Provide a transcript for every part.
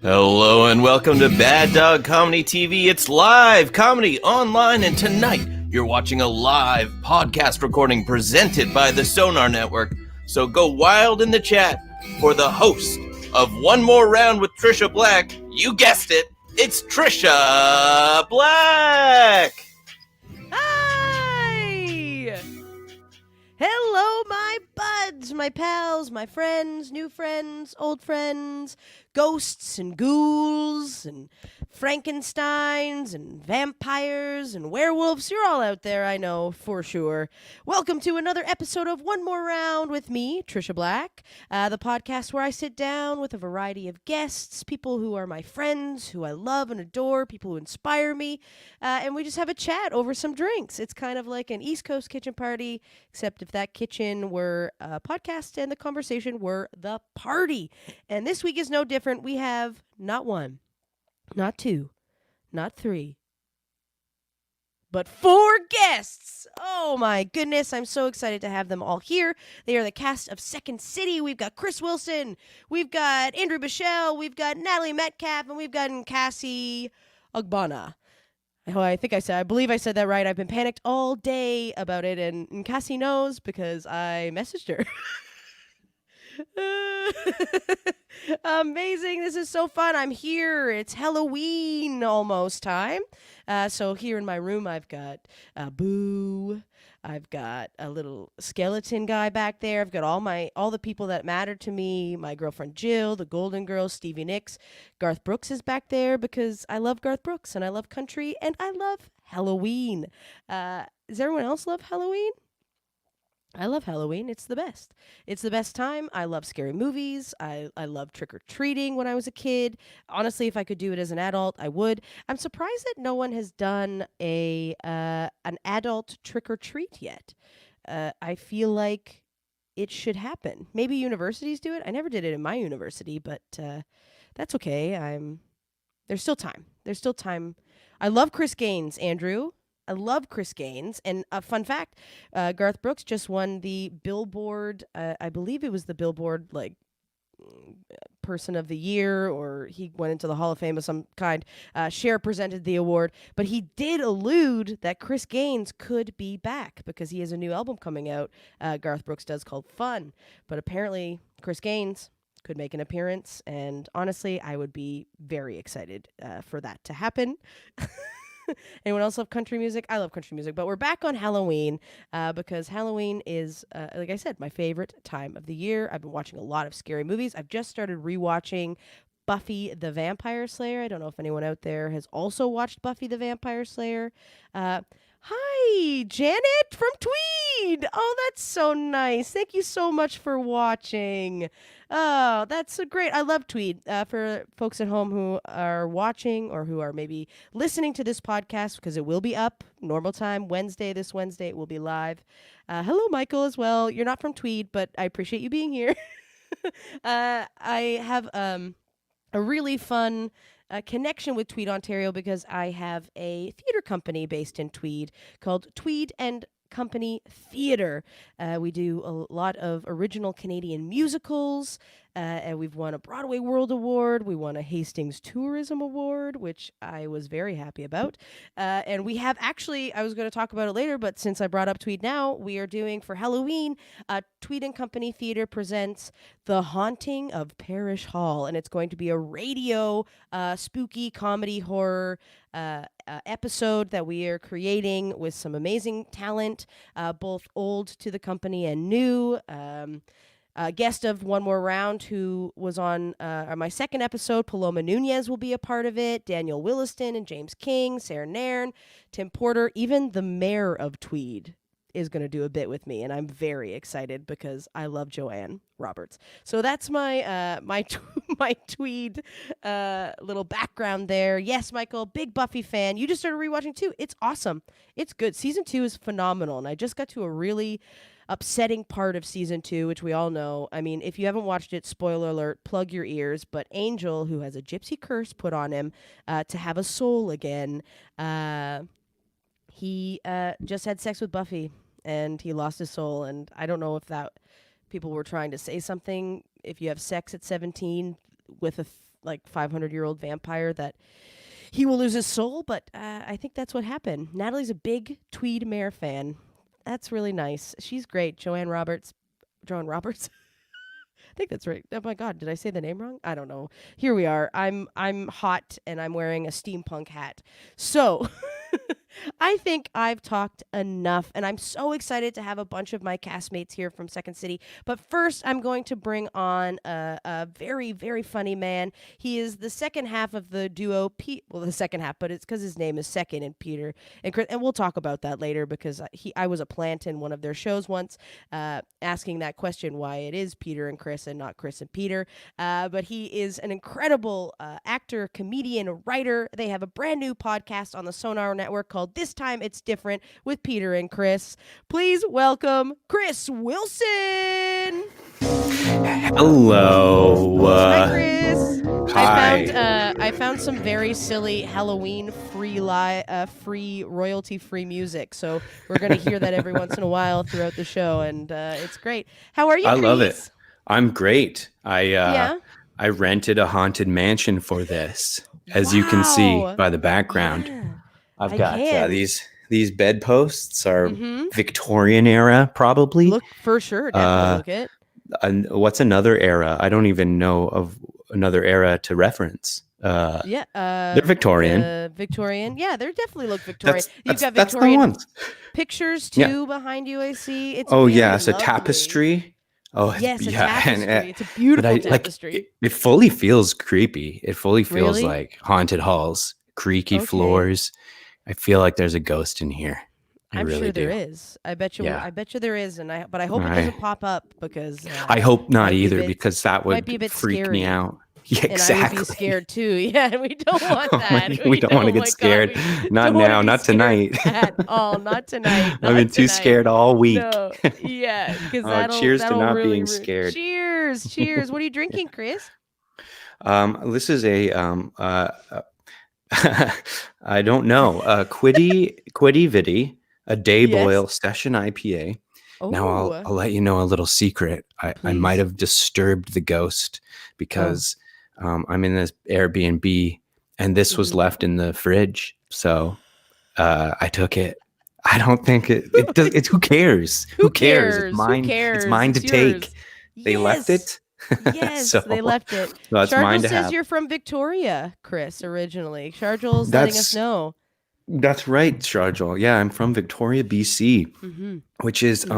Hello and welcome to Bad Dog Comedy TV. It's live comedy online, and tonight you're watching a live podcast recording presented by the Sonar Network. So go wild in the chat for the host of One More Round with Tricia Black. You guessed it, it's Tricia Black. Hi! Hello, my buds, my pals, my friends, new friends, old friends, ghosts and ghouls and Frankensteins and vampires and werewolves. You're all out there, I know, for sure. Welcome to another episode of One More Round with me, Tricia Black, the podcast where I sit down with a variety of guests, people who are my friends, who I love and adore, people who inspire me, and we just have a chat over some drinks. It's kind of like an East Coast kitchen party, except if that kitchen were a podcast and the conversation were the party. And this week is no different. We have not one, not two, not three, but 4 guests. Oh my goodness, I'm so excited to have them all here. They are the cast of Second City. We've got Chris Wilson, we've got Andrew Bichelle, we've got Natalie Metcalf, and we've got Cassie Ogbonna. I believe I said that right. I've been panicked all day about it, and Cassie knows because I messaged her. Amazing. This is so fun. I'm here. It's Halloween almost time. So here in my room, I've got Boo. I've got a little skeleton guy back there. I've got all the people that matter to me. My girlfriend Jill, the Golden Girls, Stevie Nicks. Garth Brooks is back there because I love Garth Brooks and I love country and I love Halloween. Does everyone else love Halloween? I love Halloween. It's the best. It's the best time. I love scary movies. I love trick-or-treating when I was a kid. Honestly, if I could do it as an adult, I would. I'm surprised that no one has done an adult trick-or-treat yet. I feel like it should happen. Maybe universities do it. I never did it in my university, but that's okay. There's still time. There's still time. I love Chris Gaines, Andrew. I love Chris Gaines. And a fun fact, Garth Brooks just won the Billboard, I believe it was the Billboard, Person of the Year, or he went into the Hall of Fame of some kind. Cher presented the award, but he did allude that Chris Gaines could be back because he has a new album coming out, Garth Brooks does, called Fun. But apparently Chris Gaines could make an appearance, and honestly, I would be very excited for that to happen. Anyone else love country music? I love country music, but we're back on Halloween because Halloween is, like I said, my favorite time of the year. I've been watching a lot of scary movies. I've just started rewatching Buffy the Vampire Slayer. I don't know if anyone out there has also watched Buffy the Vampire Slayer. Hi, Janet from Tweed. Oh, that's so nice. Thank you so much for watching. Oh, that's so great. I love Tweed. For folks at home who are watching or who are maybe listening to this podcast, because it will be up normal time, this Wednesday, it will be live. Hello, Michael, as well. You're not from Tweed, but I appreciate you being here. I have a really fun connection with Tweed, Ontario, because I have a theater company based in Tweed called Tweed and Company Theater. We do a lot of original Canadian musicals, and we've won a Broadway World Award. We won a Hastings Tourism Award, which I was very happy about. And we have actually, I was going to talk about it later, but since I brought up Tweed now, we are doing for Halloween, Tweed and Company Theater presents The Haunting of Parish Hall, and it's going to be a radio spooky comedy horror episode that we are creating with some amazing talent, both old to the company and new. A guest of One More Round who was on my second episode, Paloma Nunez, will be a part of it. Daniel Williston and James King, Sarah Nairn, Tim Porter, even the mayor of Tweed is going to do a bit with me, and I'm very excited because I love Joanne Roberts. So that's my my Tweed little background there. Yes, Michael, big Buffy fan. You just started rewatching too. It's awesome. It's good. Season 2 is phenomenal, and I just got to a really upsetting part of season 2, which we all know. I mean, if you haven't watched it, spoiler alert, plug your ears. But Angel, who has a gypsy curse put on him to have a soul again, he just had sex with Buffy, and he lost his soul. And I don't know if that people were trying to say something. If you have sex at 17 with like 500-year-old vampire that he will lose his soul. But I think that's what happened. Natalie's a big Tweed Mare fan. That's really nice. She's great. Joanne Roberts. I think that's right. Oh my God, did I say the name wrong? I don't know. Here we are. I'm hot and I'm wearing a steampunk hat. So I think I've talked enough, and I'm so excited to have a bunch of my castmates here from Second City. But first, I'm going to bring on a very, very funny man. He is the second half of the duo. The second half, but it's because his name is Second and Peter and Chris, and we'll talk about that later because I was a plant in one of their shows once, asking that question why it is Peter and Chris and not Chris and Peter. But he is an incredible actor, comedian, writer. They have a brand new podcast on the Sonar Network called This Time It's Different with Peter and Chris. Please welcome Chris Wilson. Hello. Hi, Chris. Hi. I found some very silly Halloween free royalty free music. So we're gonna hear that every once in a while throughout the show, and it's great. How are you? I Chris? love it. I'm great. I rented a haunted mansion for this, as you can see by the background. Yeah. I've got these bedposts are Victorian era, probably. Look for sure. Definitely look it. What's another era? I don't even know of another era to reference. They're Victorian. Victorian. Yeah, they definitely look Victorian. You've got that's the Victorian ones. pictures too behind you. I see. It's it's lovely. a tapestry. Oh, yes, a yeah, tapestry. It's a beautiful tapestry. It fully feels creepy. It fully feels Really? like haunted halls, creaky floors. I feel like there's a ghost in here. I'm really sure do. there is. I bet you. Yeah. I bet you there is, but I hope it doesn't pop up because. I hope not might be a either bit- because that might be a would bit freak scary. me out. Yeah, And I would be exactly. scared too. Yeah, we don't want that. We don't want to get scared. Not now, not tonight. At all, not tonight. I've been too scared all week. No, yeah, because Cheers to not really being scared. Cheers. What are you drinking, Chris? This is a I don't know, Quiddy Vitty, a day boil session IPA. Oh. Now I'll let you know a little secret. I might have disturbed the ghost because I'm in this Airbnb and this was left in the fridge. So I took it. I don't think it does. It's who cares? Who cares? It's mine. It's mine to take. They left it. Yes, So they left it. that's mine to says have. you're from Victoria, Chris, originally. Sharjul's letting us know. That's right, Sharjul. Yeah, I'm from Victoria, BC, which is it's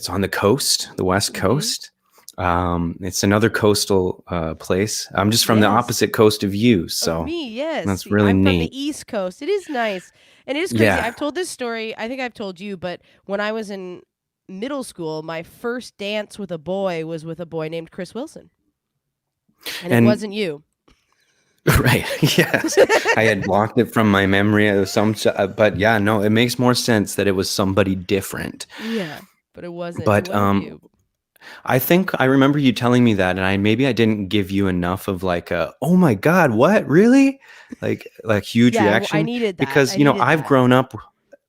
on the coast, the west coast. It's another coastal place. I'm just from the opposite coast of you, so of me, yes, that's really I'm neat. from the East Coast. It is nice, and it is crazy. Yeah. I've told this story. I think I've told you, but when I was in middle school, my first dance with a boy was with a boy named Chris Wilson, and it wasn't you. Right. Yes. I had blocked it from my memory of but yeah, no, it makes more sense that it was somebody different. Yeah, but it wasn't. But it wasn't you. I think I remember you telling me that, and maybe I didn't give you enough of like a, oh my God, what, really? Like huge reaction. I needed that because I've grown up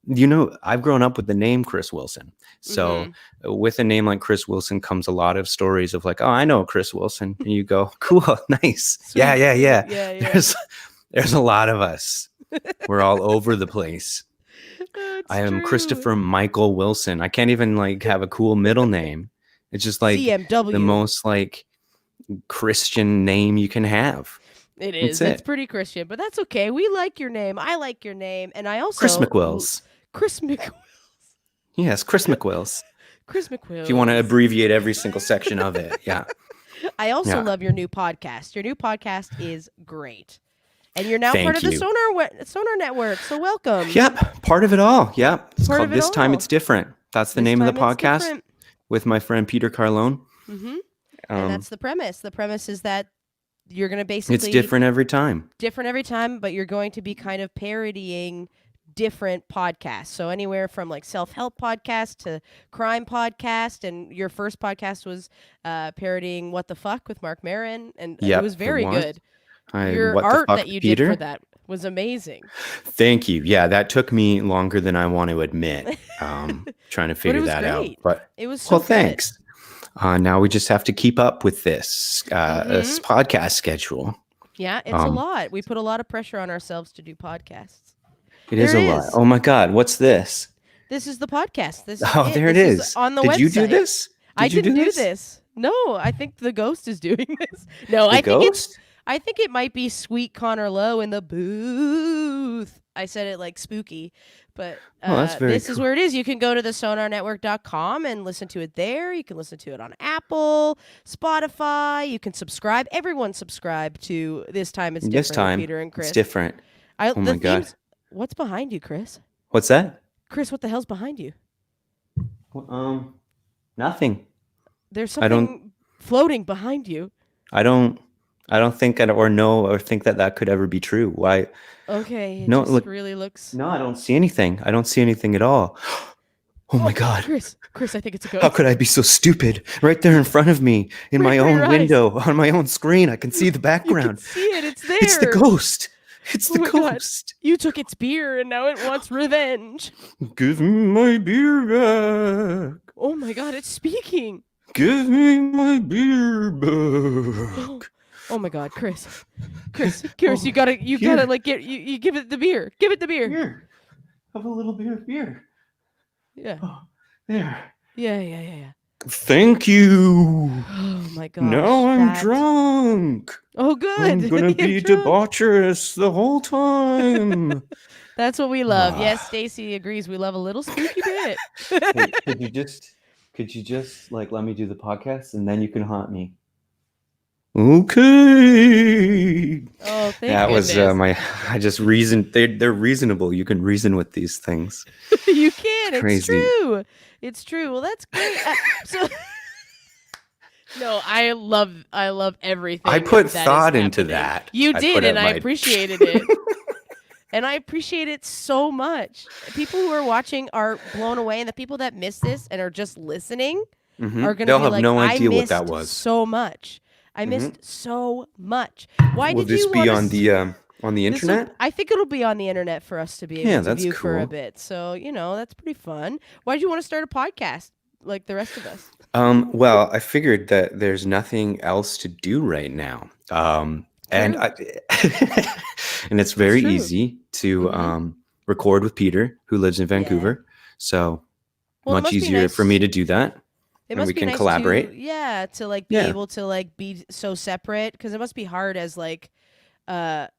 with the name Chris Wilson. So with a name like Chris Wilson comes a lot of stories of like, oh, I know Chris Wilson. And you go, cool, nice. Sweet. Yeah. There's a lot of us. We're all over the place. I am true. Christopher Michael Wilson. I can't even like have a cool middle name. It's just like CMW. the most like Christian name you can have. It is. It's pretty Christian, but that's okay. We like your name. I like your name. And I also... Chris McWills. Chris McWills. Yes, Chris McWills. Chris McWills. If you want to abbreviate every single section of it, yeah. I also love your new podcast. Your new podcast is great. And you're now part of the Sonar Network, so welcome. Yep, part of it all. Yep. It's Part called of it This Time all. It's Different. That's the name of the podcast with my friend Peter Carlone. Mm-hmm. And that's the premise. The premise is that you're going to basically... It's different every time. Different every time, but you're going to be kind of parodying different podcasts. So anywhere from like self-help podcast to crime podcast. And your first podcast was parodying What the Fuck with Mark Maron. And it was very good. Your art that you did for that was amazing. Thank you. Yeah, that took me longer than I want to admit. Trying to figure that out. But it was so good. Thanks. now we just have to keep up with this podcast schedule. Yeah, it's a lot. We put a lot of pressure on ourselves to do podcasts. It is a lot. Oh my God, what's this? This is the podcast. There it is. On the Did website. you do this? I didn't do this. No, I think the ghost is doing this. No, I think it might be Sweet Connor Lowe in the booth. I said it like spooky, but this is where it is. You can go to the sonarnetwork.com and listen to it there. You can listen to it on Apple, Spotify. You can subscribe. Everyone subscribe to This Time It's Different. This time, Peter and Chris. It's different. Oh my God. What's behind you, Chris? What's that? Chris, what the hell's behind you? Nothing. There's something floating behind you. I don't think or think that could ever be true. Why? Okay. Really looks. No, I don't see anything. I don't see anything at all. Oh my God. Chris, I think it's a ghost. How could I be so stupid? Right there in front of me, in my own window, on my own screen, I can see the background. You can see it. It's there. It's the ghost. It's the ghost. God. You took its beer and now it wants revenge. Give me my beer back. Oh my God, it's speaking. Give me my beer back. Oh my God, Chris, you gotta like you give it the beer. Give it the beer. Here, have a little bit of beer. Yeah. Oh, there. Yeah. Thank you. Oh my God. Now I'm drunk. Oh, good. I'm gonna be debaucherous the whole time. That's what we love. Yes, Stacy agrees. We love a little spooky bit. Hey, could you just like let me do the podcast and then you can haunt me? Okay. Oh, thank that goodness. Was I just reasoned. They're reasonable. You can reason with these things. You can. Crazy. It's true. It's true. Well, that's great. No, I love everything. I put thought into that. You did, and I appreciated it. And I appreciate it so much. People who are watching are blown away, and the people that miss this and are just listening are going to be have like, no idea I what that was. So much. I missed so much. Why Will did you this be on the internet? I think it'll be on the internet for us to be able to view for a bit. So, that's pretty fun. Why did you want to start a podcast like the rest of us? Well, I figured that there's nothing else to do right now. And and it's very easy to record with Peter, who lives in Vancouver. So much easier for me to do that. And we can collaborate. To like be able to like be so separate, because it must be hard as like a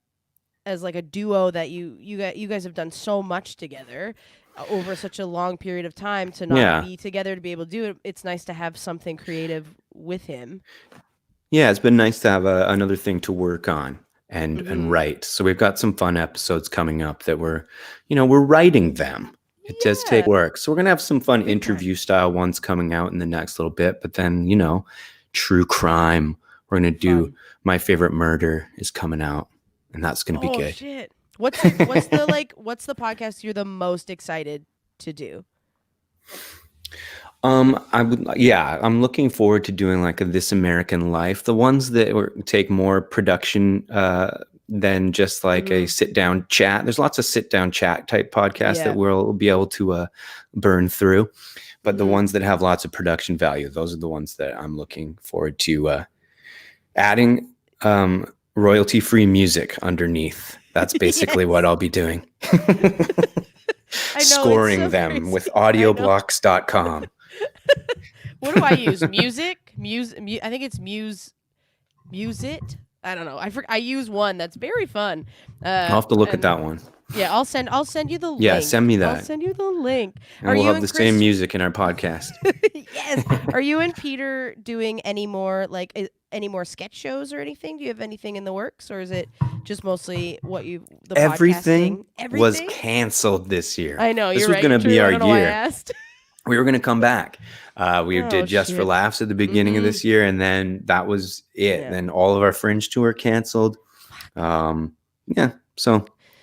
duo that you guys have done so much together over such a long period of time to not be together to be able to do it. It's nice to have something creative with him. Yeah, it's been nice to have another thing to work on and write. So we've got some fun episodes coming up that we're writing them. It does take work. So we're going to have some fun interview style ones coming out in the next little bit. But then, true crime. We're going to do My Favorite Murder is coming out. And that's going to be good. Shit. What's the podcast you're the most excited to do? I'm looking forward to doing like a This American Life. The ones that take more production than just like a sit down chat. There's lots of sit down chat type podcasts that we'll be able to burn through. But the ones that have lots of production value, those are the ones that I'm looking forward to adding royalty free music underneath. That's basically what I'll be doing. Scoring them with audioblocks.com. What do I use? I think it's Muse-it. I don't know. I use one that's very fun. I'll have to look at that one. Yeah, I'll send you the link. Yeah, send me that. I'll send you the link. And we'll have the same music in our podcast. Yes. Are you and Peter doing any more sketch shows or anything? Do you have anything in the works, or is it just mostly everything was canceled this year? I know. This was going to be our year. We were going to come back. We did Just for Laughs at the beginning of this year, and then that was it. Yeah. Then all of our Fringe tour canceled. So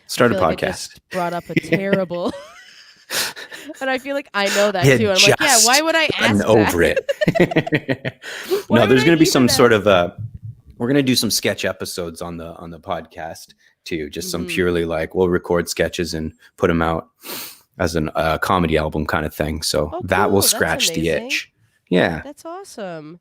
start a podcast. I just brought up a terrible, and I feel like I know that too. I'm like, why would I ask that? Over it. No, there's going to be some sort of we're going to do some sketch episodes on the podcast too. Just some purely like we'll record sketches and put them out as a comedy album kind of thing. So that will scratch the itch. Yeah. That's awesome.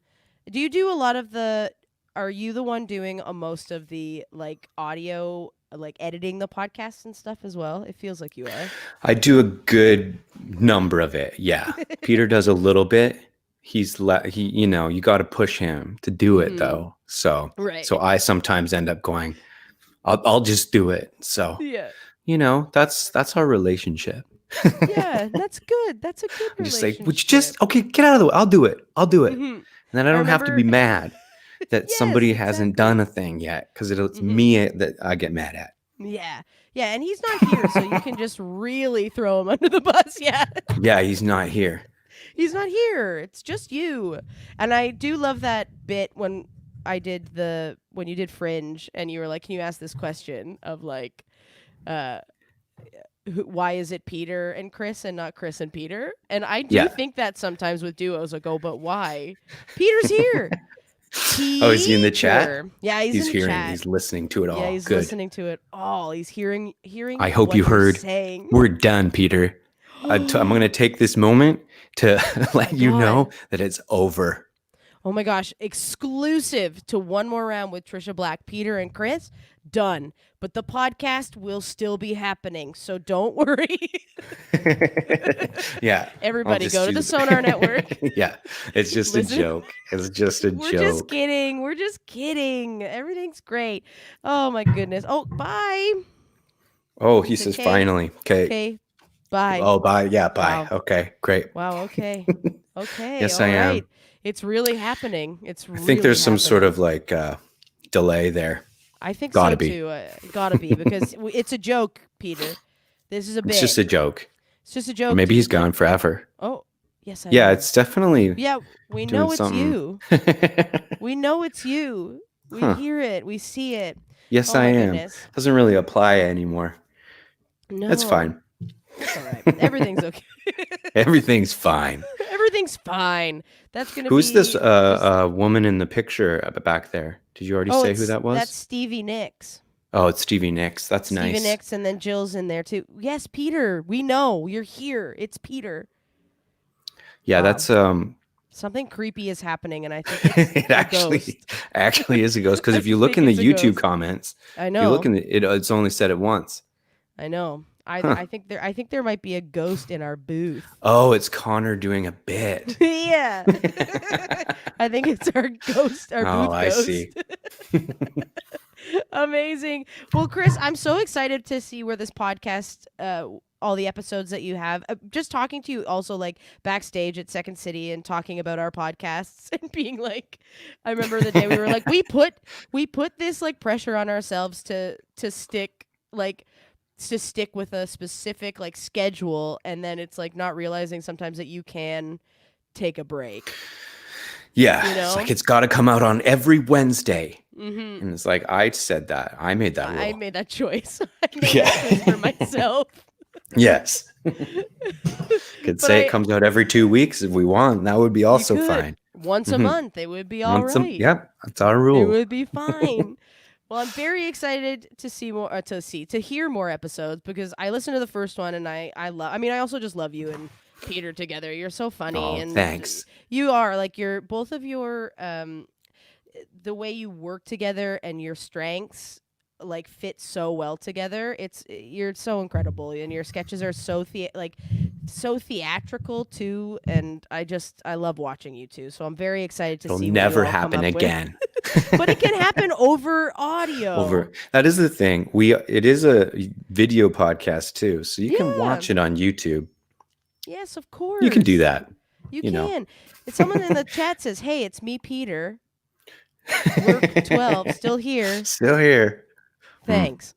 Do you do a lot of the? Are you the one doing most of the like audio, like editing the podcasts and stuff as well? It feels like you are. I do a good number of it. Yeah. Peter does a little bit. He you got to push him to do it though. So Right. I sometimes end up going, I'll just do it. So, Yeah. That's our relationship. Yeah, that's good. That's a good I'm just relationship. like, would you just okay, get out of the way. I'll do it. Mhm. And then I don't have to be remember- mad that Yes, somebody hasn't exactly. done a thing yet because it's me that I get mad at. Yeah. Yeah, and he's not here, so you can just really throw him under the bus. Yeah. Yeah, he's not here. He's not here. It's just you. And I do love that bit when when you did Fringe and you were like, can you ask this question of like, why is it Peter and Chris and not Chris and Peter? And I do think that sometimes with duos, I go, but why? Peter's here. Oh, is he in the chat? Yeah, he's in the chat. He's listening to it all. Yeah, he's Good. listening to it all. He's hearing. I hope what you you're heard. saying. We're done, Peter. I'm going to take this moment to let you know that it's over. Oh my gosh, exclusive to One More Round with Tricia Black, Peter and Chris, done. But the podcast will still be happening, so don't worry. Yeah. Everybody go to the Sonar Network. Yeah, it's just a joke. It's just a We're joke. just kidding. We're just kidding. Everything's great. Oh my goodness. Oh, bye. Oh, he says finally. Okay. Okay. Bye. Oh, bye. Yeah, bye. Wow. Okay, great. Wow, okay. Okay. Yes, all I am. right. It's really happening. I think there's some sort of like delay there. I think gotta so be. too. Gotta be because it's a joke, Peter. This is a bit. It's just a joke. It's just a joke. Or maybe he's gone forever. Oh, yes, I Yeah, know. it's definitely. Yeah, we doing know it's something. you. We know it's you. We hear it. We see it. Yes, Oh, I my am. goodness. Doesn't really apply anymore. No, That's fine. That's all right. Everything's okay. Everything's fine. Everything's fine. That's gonna Who's be. this woman in the picture back there? Did you already say who that was? That's Stevie Nicks. Oh, it's Stevie Nicks. That's nice. Stevie Nicks, and then Jill's in there too. Yes, Peter. We know you're here. It's Peter. Yeah, that's something creepy is happening, and I think it's it a ghost. actually is a ghost because if you look in the think it's a YouTube ghost. comments, I if know. you look in it's only said it once. I know. I think there might be a ghost in our booth. Oh, it's Connor doing a bit. Yeah. I think it's our ghost, our booth I ghost. see. Amazing. Well, Chris, I'm so excited to see where this podcast, all the episodes that you have. Just talking to you also like backstage at Second City and talking about our podcasts and being like, I remember the day we were like, we put this like pressure on ourselves to stick with a specific like schedule, and then it's like not realizing sometimes that you can take a break. Yeah, You know? it's like it's got to come out on every Wednesday. Mm-hmm. And it's like, I said that. I made that rule. I made that choice. I made Yeah. that choice for myself. Yes. Could say it comes out every 2 weeks if we want. That would be also could. fine. Once a month, it would be all right. Yep, that's our It rule. would be fine. Well, I'm very excited to see more, to hear more episodes because I listened to the first one and I also just love you and Peter together. You're so funny. Oh, and thanks. You are like both of your, the way you work together and your strengths like fit so well together. You're so incredible and your sketches are so theatrical too. And I love watching you two. So I'm very excited to It'll see. never what you all come happen up with. again. But it can happen over audio. That is the thing. It is a video podcast too, so you can watch it on YouTube. Yes, of course. You can do that. You know. can. If someone in the chat says, "Hey, it's me, Peter. Lurk 12, still here. Still here. Thanks."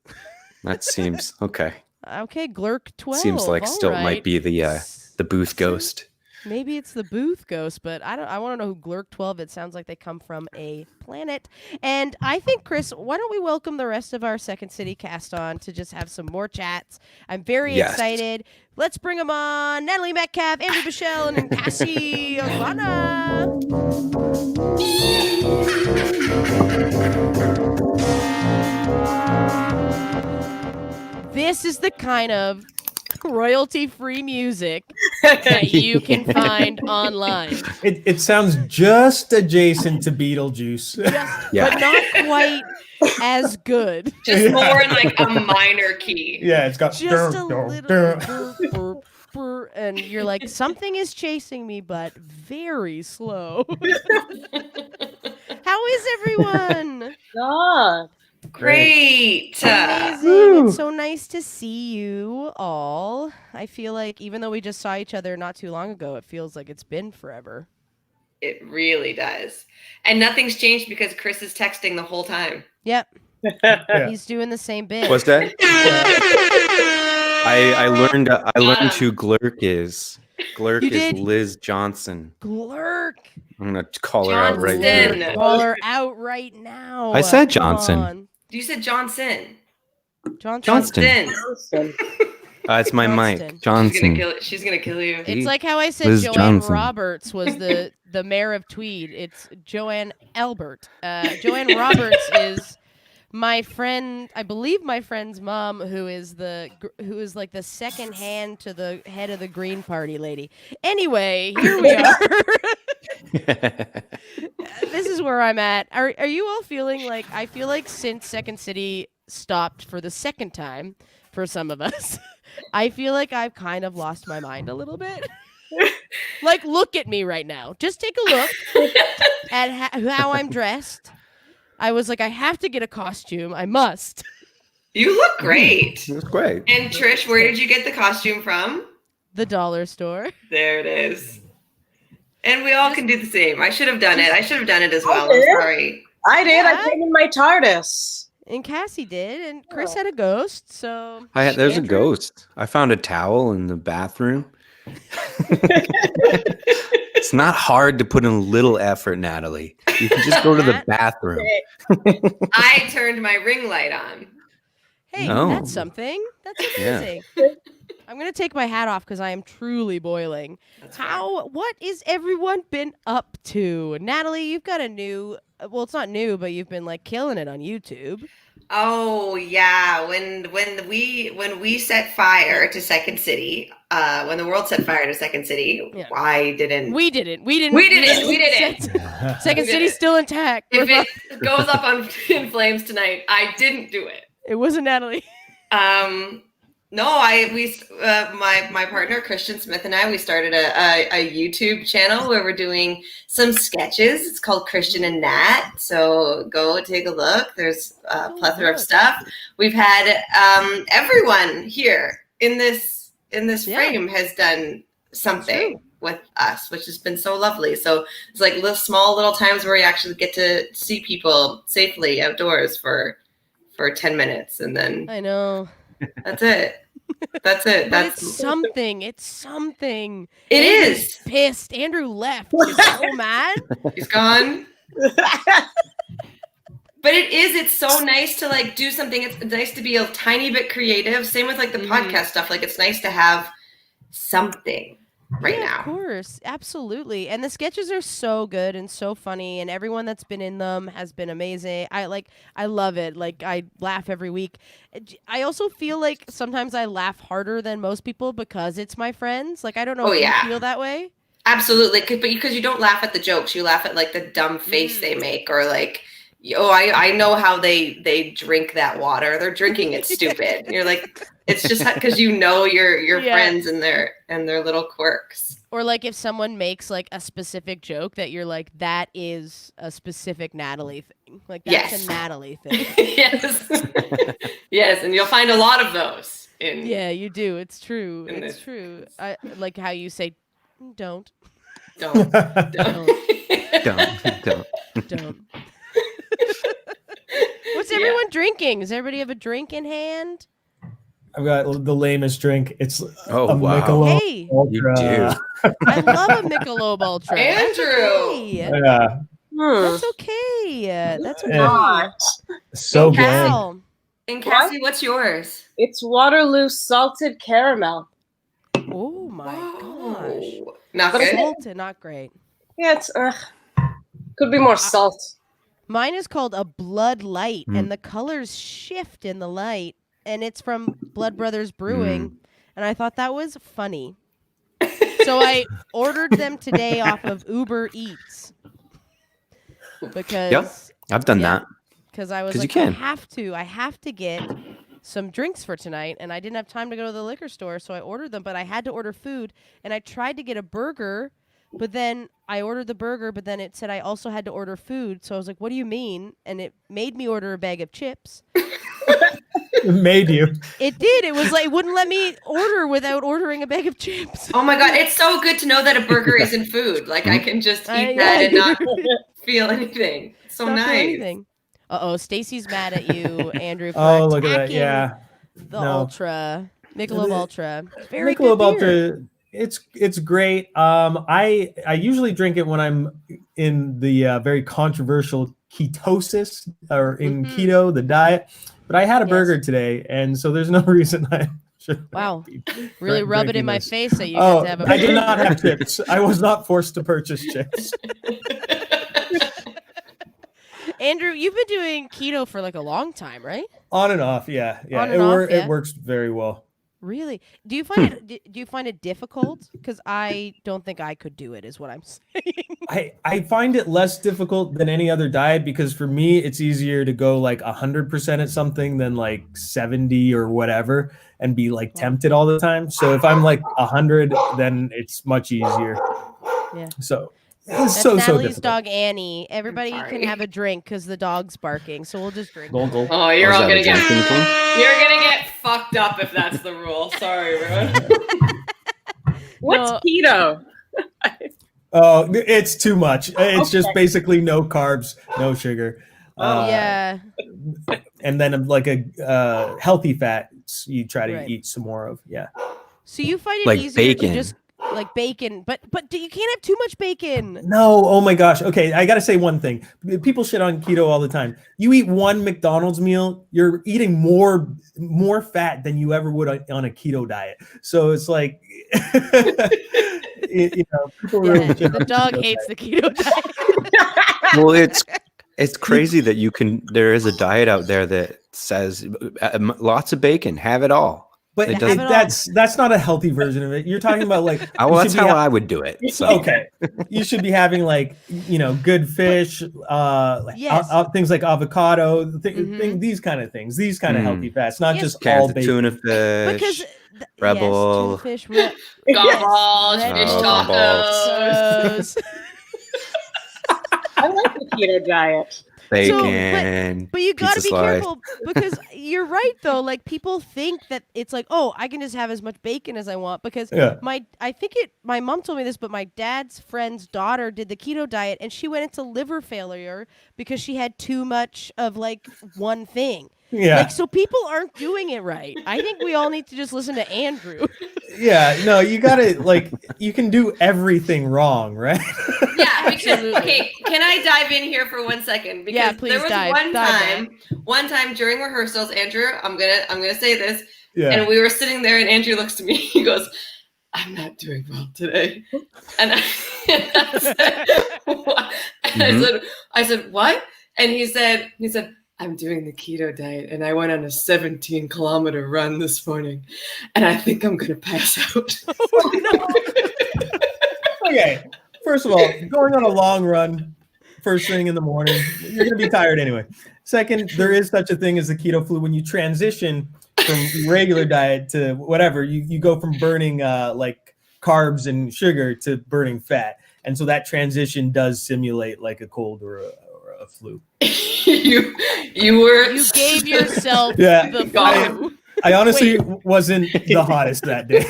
That seems okay. Okay, Glurk 12. Seems like all still right. might be the booth ghost. Maybe it's the booth ghost, but I want to know who Glurk 12. It sounds like they come from a planet. And I think, Chris, why don't we welcome the rest of our Second City cast on to just have some more chats? I'm very excited. Let's bring them on. Natalie Metcalf, Andrew Bichelle, and Cassie Ogana. This is the kind of royalty-free music that you can find online. It sounds just adjacent to Beetlejuice. But not quite as good. Just more in like a minor key. Yeah, it's got Just a little burr, and you're like, something is chasing me, but very slow. How is everyone? God. Great. Amazing. It's so nice to see you all. I feel like even though we just saw each other not too long ago, it feels like it's been forever. It really does. And nothing's changed because Chris is texting the whole time. Yep. Yeah. He's doing the same bit. What's that? I learned who Glurk is. Glurk You is did? Liz Johnson. Glurk. I'm gonna call her out right Johnson. here. Call her out right now. I said Come Johnson. on. You said Johnson. Johnson. Johnston. Johnson. It's my Johnston. mic. Johnson. She's gonna kill you. It's like how I said Liz Joanne Johnson. Roberts was the mayor of Tweed. It's Joanne Albert. Joanne Roberts is my friend. I believe my friend's mom, who is like the second hand to the head of the Green Party lady. Anyway, here we are. This is where I'm at. Are you all feeling like? I feel like since Second City stopped for the second time for some of us, I feel like I've kind of lost my mind a little bit. Like, look at me right now. Just take a look at how I'm dressed. I was like, I have to get a costume. I must. You look great. That's great. And Trish, where did you get the costume from? The dollar store. There it is. And we all can do the same. I should have done it. I should have done it as well. did. I'm sorry. I did. Yeah. I came in my TARDIS. And Cassie did, and Chris had a ghost, so... There's a Andrew? ghost. I found a towel in the bathroom. It's not hard to put in a little effort, Natalie. You can just go to the bathroom. I turned my ring light on. Hey, Oh. that's something. That's Yeah. amazing. I'm going to take my hat off because I am truly boiling. That's What is everyone been up to? Natalie, you've got a new... Well, it's not new, but you've been, like, killing it on YouTube. Oh yeah, when we set fire to Second City, when the world set fire to Second City, Yeah. I didn't. We didn't. Second We did City's it. still intact. If it goes up in flames tonight, I didn't do it. It wasn't Natalie. No, my partner Christian Smith and I, we started a YouTube channel where we're doing some sketches. It's called Christian and Nat. So go take a look. There's a plethora of stuff. We've had everyone here in this frame has done something with us, which has been so lovely. So it's like small little times where we actually get to see people safely outdoors for 10 minutes, and then I know. that's it. That's it. But That's it's something. It's something. It Andrew's is. pissed. Andrew left. He's so mad. He's gone. But it's so nice to like do something. It's nice to be a tiny bit creative. Same with like the podcast stuff. Like it's nice to have something right now. Of course. Absolutely. And the sketches are so good and so funny, and everyone that's been in them has been amazing. I love it. Like I laugh every week. I also feel like sometimes I laugh harder than most people because it's my friends. Like I don't know if you feel that way. Absolutely. Because you don't laugh at the jokes. You laugh at like the dumb face they make, or like, oh, I know how they drink that water. They're drinking it stupid. And you're like, it's just because you know your friends and their little quirks. Or like if someone makes like a specific joke that you're like, that is a specific Natalie thing. Like that's a Natalie thing. Yes. Yes, and you'll find a lot of those in Yeah, you do. It's true. in It's this. true. I like how you say don't. Don't. Don't. What's everyone drinking? Does everybody have a drink in hand? I've got the lamest drink. It's Oh, a wow. Michelob Hey, You Ultra. do. I love a Michelob Ultra. That's Andrew. okay. Yeah, That's okay. That's okay. Yeah. so Okay. bland. Wow. And Cassie, what's yours? It's Waterloo salted caramel. Oh my gosh. Whoa. Not But good. Salted, not great. Yeah, it's could be more salt. Mine is called a Blood Light, and the colors shift in the light, and it's from Blood Brothers Brewing, and I thought that was funny. So I ordered them today off of Uber Eats because Yep, I've done that. Because I was 'Cause you like, can. I have to get some drinks for tonight, and I didn't have time to go to the liquor store, so I ordered them. But I had to order food, and I tried to get a burger, but then I ordered the burger, but then it said I also had to order food. So I was like, "What do you mean?" And it made me order a bag of chips. Made you. It did. It was like it wouldn't let me order without ordering a bag of chips. Oh my god, it's so good to know that a burger isn't food. Like I can just eat that and not feel anything. It's so Not feel nice. anything. Stacy's mad at you, Andrew. For Oh, look at that. attacking Yeah. the No. Ultra, Michelob Ultra. Very Michelob good beer. Ultra, it's great. I usually drink it when I'm in the very controversial ketosis or in keto, the diet. But I had a burger today, and so there's no reason I should. Wow. Really rub it in my face that you Oh, got to have a I did burger. not have chips. I was not forced to purchase chips. Andrew, you've been doing keto for like a long time, right? On and off, yeah. On and off, yeah. It works very well. Really? Do you find it difficult? Because I don't think I could do it. Is what I'm saying. I find it less difficult than any other diet because for me it's easier to go like 100% at something than like 70 or whatever and be like tempted all the time. So if I'm like 100, then it's much easier. Yeah. So That's so Natalie's difficult. dog Annie. Everybody can have a drink because the dog's barking. So we'll just drink. Go, go. Oh, you're Was all that a gonna drinking thing? get fucked up if that's the rule. Sorry, everyone. What's No. keto? Oh, it's too much. It's just basically no carbs, no sugar. Yeah. And then like a healthy fats you try to Right. eat some more of. Yeah. So you find it Like easier bacon. to just like bacon, but you can't have too much bacon. No, oh my gosh. Okay, I got to say one thing. People shit on keto all the time. You eat one McDonald's meal, you're eating more fat than you ever would on a keto diet. So it's like, people really shit The on dog keto hates diet. the keto diet. Well, it's crazy that there is a diet out there that says lots of bacon, have it all. But It doesn't- that's not a healthy version of it. You're talking about like Oh, well, that's how I would do it. So. Okay, you should be having like good fish, Yes. things like avocado, these kind of things, these kind of healthy fats, not Yes. just all Cans of bacon. tuna fish, Because Rebel. yes, tuna fish, Gobbles, Red fish Gobbles. tacos. I like the keto diet. bacon, But you gotta pizza be slice. careful because you're right though. Like people think that it's like, oh, I can just have as much bacon as I want because Yeah. my mom told me this, but my dad's friend's daughter did the keto diet and she went into liver failure because she had too much of like one thing. Yeah, Like so people aren't doing it right. I think we all need to just listen to Andrew. yeah. No, you gotta you can do everything wrong, right? Yeah, because Absolutely. okay, can I dive in here for 1 second? Because Yeah, please there was dive. one time during rehearsals, Andrew, I'm gonna say this, Yeah. and we were sitting there, and Andrew looks to me, he goes, "I'm not doing well today," and I said, "What?" And I said, "What?" And he said, "I'm doing the keto diet, and I went on a 17-kilometer run this morning, and I think I'm gonna pass out." Okay. First of all, going on a long run first thing in the morning, you're gonna be tired anyway. Second, there is such a thing as the keto flu when you transition from regular diet to whatever. You go from burning like carbs and sugar to burning fat, and so that transition does simulate like a cold or a flu. You gave yourself Yeah, the flu. I honestly wasn't the hottest that day.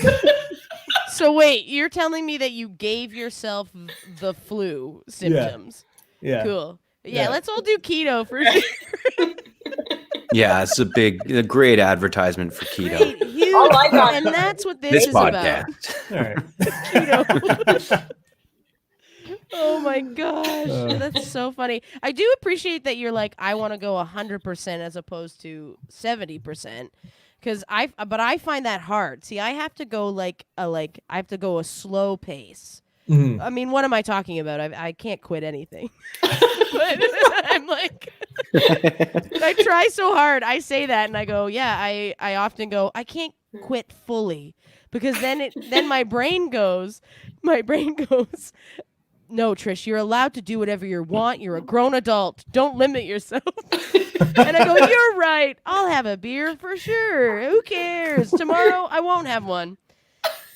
So wait, you're telling me that you gave yourself the flu symptoms? Yeah. Cool. Yeah, Yeah. let's all do keto for sure. Yeah, it's a great advertisement for keto. Great, huge, Oh my God. and that's what this This is podcast. All right. about. Keto. Oh my gosh, that's so funny. I do appreciate that you're like, I want to go 100% as opposed to 70%. Because I find that hard. See, I have to go I have to go a slow pace. Mhm. I mean, what am I talking about? I can't quit anything. But I'm like, I try so hard. I say that and I go, yeah. I often go, I can't quit fully because then my brain goes, no, Trish, you're allowed to do whatever you want. You're a grown adult. Don't limit yourself. And I go, you're right. I'll have a beer for sure. Who cares? Tomorrow I won't have one.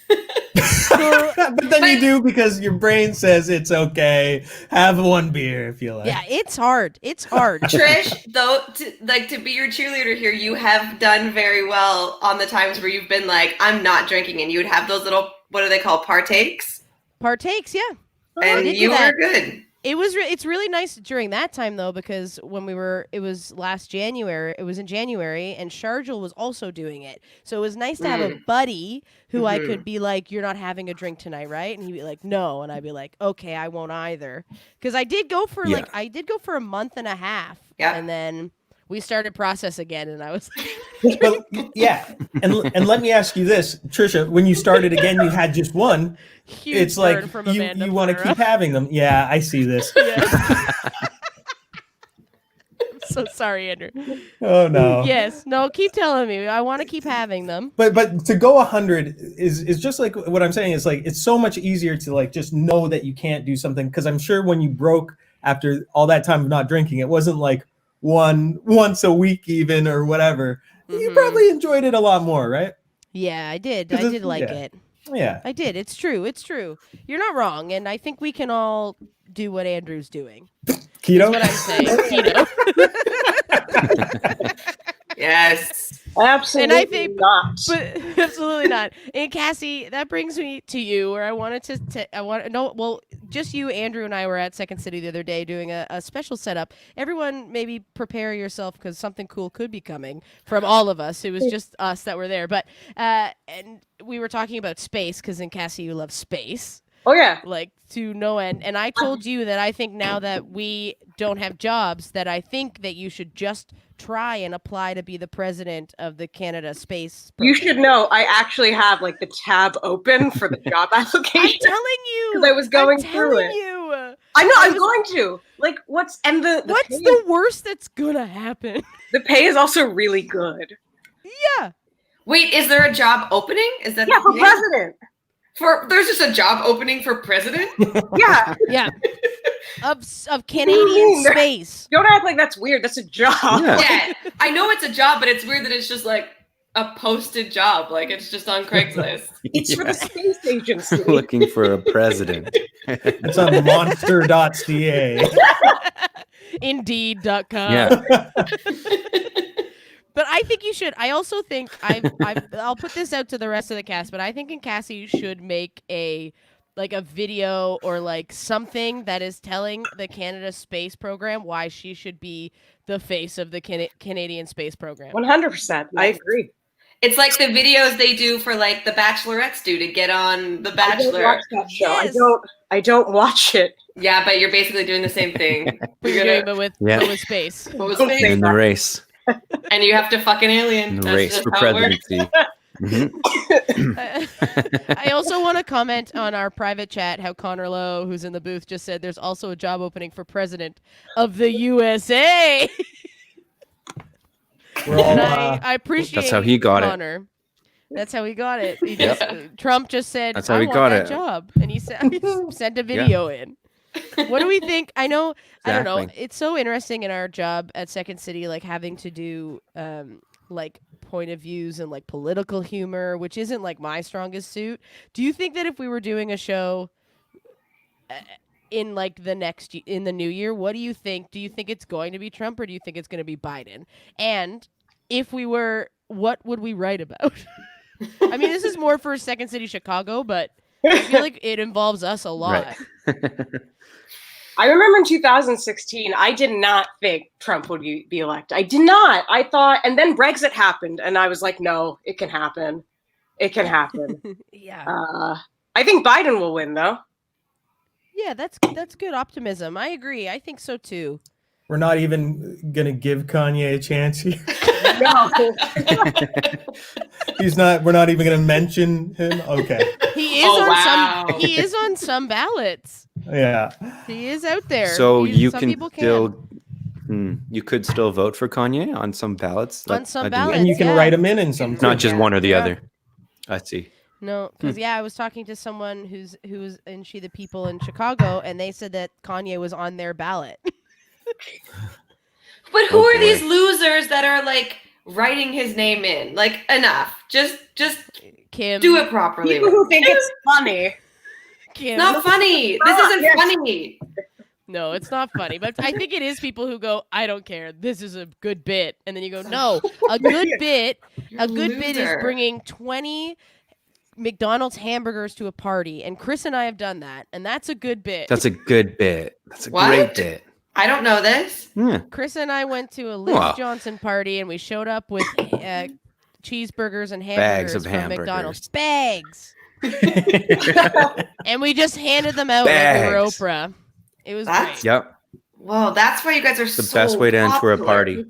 But then you do because your brain says it's okay. Have one beer if you like. Yeah, it's hard. It's hard. Trish, though, to be your cheerleader here, you have done very well on the times where you've been like, I'm not drinking, and you would have those little, what do they call, partakes? Partakes, yeah. And you were good. It's really nice during that time though, because when it was last January, it was in January, and Sharjul was also doing it. So it was nice to have a buddy who I could be like, you're not having a drink tonight, right? And he'd be like, no. And I'd be like, okay, I won't either. Because I did go for a month and a half. Yeah. And then we started process again, and I was like, Well, yeah. And let me ask you this, Tricia, when you started again, you had just one. huge It's burn like from you Amanda want to Flora. keep having them. Yeah, I see this. Yeah. I'm so sorry, Andrew. Oh no. Yes, no, keep telling me. I want to keep having them. But to go 100 is just like what I'm saying is like it's so much easier to like just know that you can't do something, because I'm sure when you broke after all that time of not drinking, it wasn't like once a week even or whatever. You probably enjoyed it a lot more, right? Yeah, I did. 'Cause I did like yeah. it. Yeah. I did. It's true. It's true. You're not wrong, and I think we can all do what Andrew's doing. Keto? That's what I'm saying. Keto. Yes. Absolutely And I think, not. but absolutely not. And Cassie, that brings me to you, where I wanted just you, Andrew, and I were at Second City the other day doing a special setup. Everyone, maybe prepare yourself, because something cool could be coming from all of us. It was just us that were there, but and we were talking about space, because in Cassie, you love space. Oh yeah. Like to no end. And I told you that I think now that we don't have jobs, that I think that you should just try and apply to be the president of the Canada Space You Program. should know I actually have like the tab open for the job I'm application. telling you. 'Cause I was going I'm through telling it. you. I know I'm going to. Like what's the What's pay the worst that's gonna happen? the pay is also really good. Yeah. Wait, is there a job opening? Is that Yeah, for president. There's just a job opening for president? Yeah. Yeah. of Canadian space. Don't act like that's weird. That's a job. Yeah. Yeah, I know it's a job, but it's weird that it's just like a posted job. Like it's just on Craigslist. It's for the space agency. Looking for a president. It's on monster.ca. Indeed.com. Yeah. But I think you should. I also think I'll put this out to the rest of the cast, but I think in Cassie should make a video or like something that is telling the Canada Space Program why she should be the face of the Canadian Space Program. 100%. I agree. It's like the videos they do for like the Bachelorettes do to get on The I don't Bachelor. watch that show. Yes. I don't watch it. Yeah, but you're basically doing the same thing. But You're you're doing gonna- but with space. what was Don't it? say In the race. And you have to fuck an In alien. the That's race just for how it works. presidency. I also want to comment on our private chat how Connor Lowe, who's in the booth, just said there's also a job opening for president of the USA. We're all, And I appreciate That's how he got it. Connor. That's how he got it. He just, Trump just said, That's how I he want got that it. job. And he sent a video in. What do we think? I know, I don't know. Exactly. It's so interesting in our job at Second City, like having to do like point of views and like political humor, which isn't like my strongest suit. Do you think that if we were doing a show in like in the new year, what do you think? Do you think it's going to be Trump or do you think it's going to be Biden? And if we were, what would we write about? I mean, this is more for Second City Chicago, but I feel like it involves us a lot. Right. I remember in 2016, I did not think Trump would be elected. I did not. I thought, and then Brexit happened, and I was like, no, it can happen. It can happen. Yeah. I think Biden will win, though. Yeah, that's good optimism. I agree. I think so too. we're not even gonna give Kanye a chance here. No. We're not even gonna mention him. Okay. He is Oh, on wow. he is on some ballots. Yeah. He is out there. So you some can people still, you could still vote for Kanye on some ballots. On some I didn't- ballots. And you can yeah. write him in some. Not just Yeah. one or the Yeah. other. I see. No, because I was talking to someone who was in She the People in Chicago, and they said that Kanye was on their ballot. But who Oh, are boy. these losers that are like writing his name in? Like, enough. Just Kim, do it properly. People who think it's funny. Kim. Not funny. This isn't Yes. funny. No, it's not funny, but I think it is people who go, I don't care. This is a good bit, and then you go, no, a good bit. You're A good bit is loser. bringing 20 McDonald's hamburgers to a party, and Chris and I have done that, and that's a good bit. That's a good bit. That's a What? great bit. I don't know this. Yeah. Chris and I went to a Liz Wow. Johnson party, and we showed up with cheeseburgers and Bags hamburgers of from hamburgers. McDonald's. Bags. And we just handed them out like we were Bags. Oprah. It was That's- great. Yep. Well, that's why you guys are The so best way to enter a popular. party.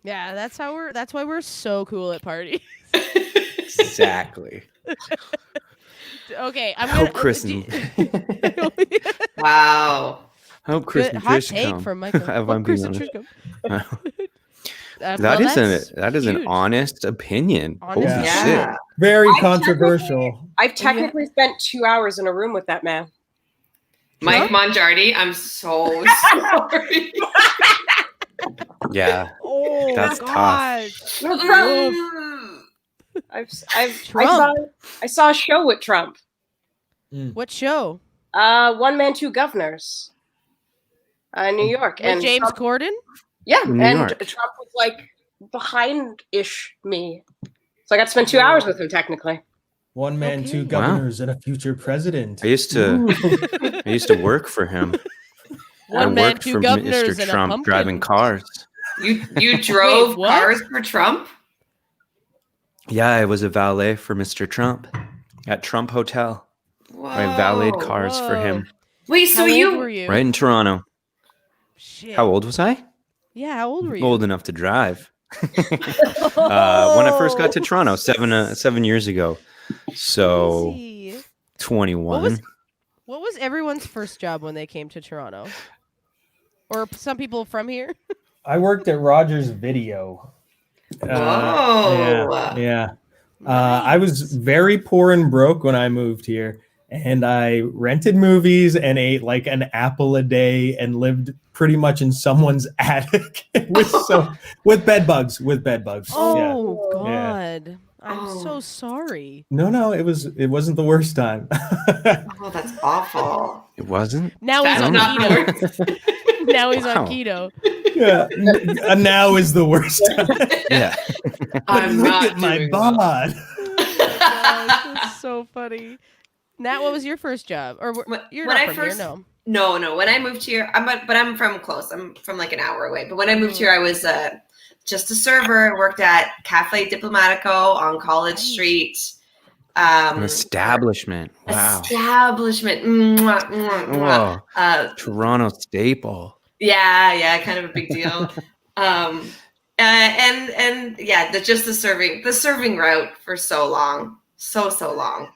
Yeah, that's why we're so cool at parties. Exactly. Okay, I'm Hope gonna Chris do- Wow. Hope Chris Good and hot Trish take come. from Michael. If Hope I'm Chris being and honest. Trish come. That is an huge. opinion. Honest Holy Yeah. shit. Very I controversial. I've technically spent 2 hours in a room with that man. Mike Mongiardi, I'm so sorry. Yeah. Oh That's tough. God. I saw a show with Trump. What show? 1 Man, 2 Governors. New York. With James Trump, Corden? yeah, In New and York. Trump was like behind-ish me. So I got to spend 2 hours with him technically. 1 man, Okay. 2 governors, and a future president. I used to work for him. I One man, worked 2 for governors, Mr. and a Trump pumpkin. driving cars. You drove Wait, what? cars for Trump? Yeah, I was a valet for Mr. Trump at Trump Hotel. Whoa. I valeted cars for him Wait, so How old you were you? right in Toronto. Shit. How old was I? Yeah, how old were you? Old enough to drive. When I first got to Toronto 7 years ago. So Crazy. 21. What was everyone's first job when they came to Toronto? Or some people from here? I worked at Rogers Video. Whoa. Yeah. I was very poor and broke when I moved here, and I rented movies and ate like an apple a day and lived pretty much in someone's attic with bed bugs. Yeah. Oh Yeah. God. I'm so sorry. No, it wasn't the worst time. Oh, that's awful. It wasn't? Now he's That's on not the keto. worst. Now he's Wow. on keto. Yeah. Now is the worst time. Yeah. I'm Look not at my doing well. bod. Gosh, that's so funny. Nat, what was your first job? Or you're when not I from first- here, no. No. When I moved here, I'm from close. I'm from like an hour away. But when I moved here, I was just a server. I worked at Cafe Diplomatico on College Nice. Street. An establishment. Wow. Establishment. Mwah, mwah, mwah. Whoa. Toronto staple. Yeah, kind of a big deal. And yeah, just the serving route for so long, so long.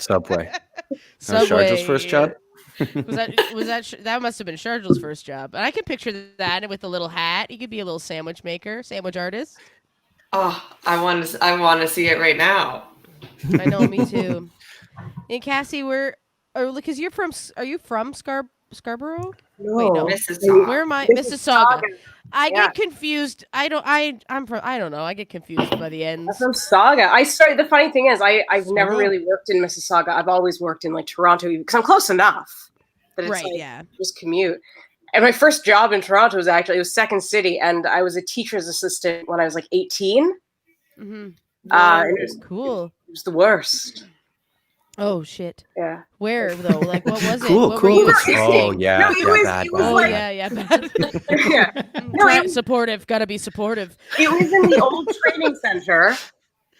Subway. Subway. Sharjell's first job? That must have been Sharjell's first job. And I can picture that with a little hat. He could be a little sandwich maker, sandwich artist. Oh, I want to see it right now. I know, me too. And Cassie, because are you from Scarborough? Wait, no. Mississauga. Where am I? Mississauga. Mississauga. I Yeah. get confused. I don't know. I get confused by the I'm ends. from Saga. The funny thing is, I've never Mhm. really worked in Mississauga. I've always worked in like Toronto because I'm close enough. But it's Right, like, yeah. just commute. And my first job in Toronto was Second City, and I was a teacher's assistant when I was like 18. Mm-hmm. And it Cool. was the worst. Oh shit. Yeah. Where though? Like, what was it? Cool, What cool. were you Oh, assisting? yeah. No, it was- bad, it was bad, Oh like- bad. yeah, bad. Yeah. No, it was- Supportive. Gotta be supportive. It was in the old training center.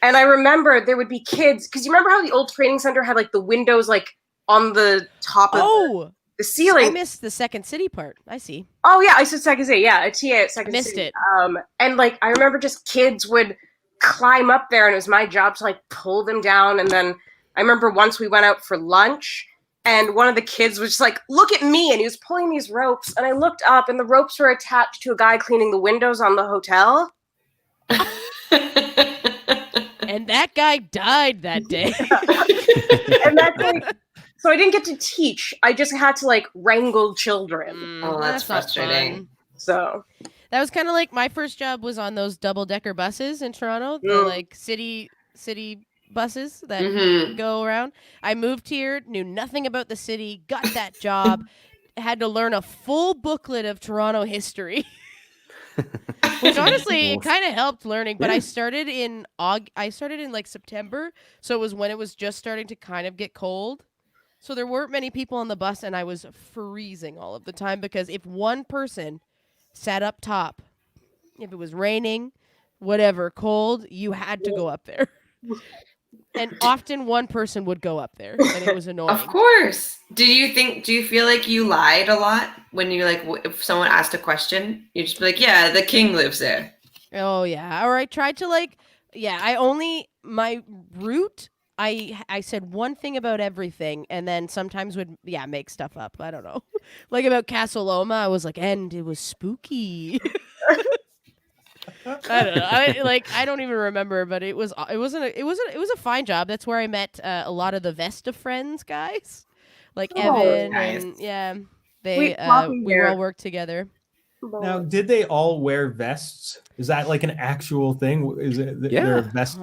And I remember there would be kids, because you remember how the old training center had like the windows like on the top of Oh, the I ceiling. missed the Second City part. I see. Oh yeah, I said Second City. Yeah, a TA at Second Missed City. it. And like I remember just kids would climb up there, and it was my job to like pull them down. And then I remember once we went out for lunch, and one of the kids was just like, "Look at me!" And he was pulling these ropes, and I looked up, and the ropes were attached to a guy cleaning the windows on the hotel. And that guy died that day. And that's like, so I didn't get to teach. I just had to like wrangle children. Oh, that's not frustrating. fun. So That was kind of like my first job was on those double-decker buses in Toronto, the like city buses that Mhm. go around. I moved here, knew nothing about the city, got that job, had to learn a full booklet of Toronto history. Which honestly kind of helped learning, but I started in like September, so it was when it was just starting to kind of get cold. So there weren't many people on the bus and I was freezing all of the time because if one person sat up top, if it was raining, whatever, cold, you had to go up there. And often one person would go up there and it was annoying. Of course. Do you feel like you lied a lot when you like if someone asked a question, you just be like, yeah, the king lives there. Oh yeah. Or I tried to my route I said one thing about everything and then sometimes would make stuff up. I don't know. Like about Casa Loma, I was like, and it was spooky. I don't know. I don't even remember, but it was a fine job. That's where I met a lot of the Vesta friends guys. Like Evan nice. and they Sweet coffee we here. all worked together. Now, did they all wear vests? Is that like an actual thing? Is it they're a vest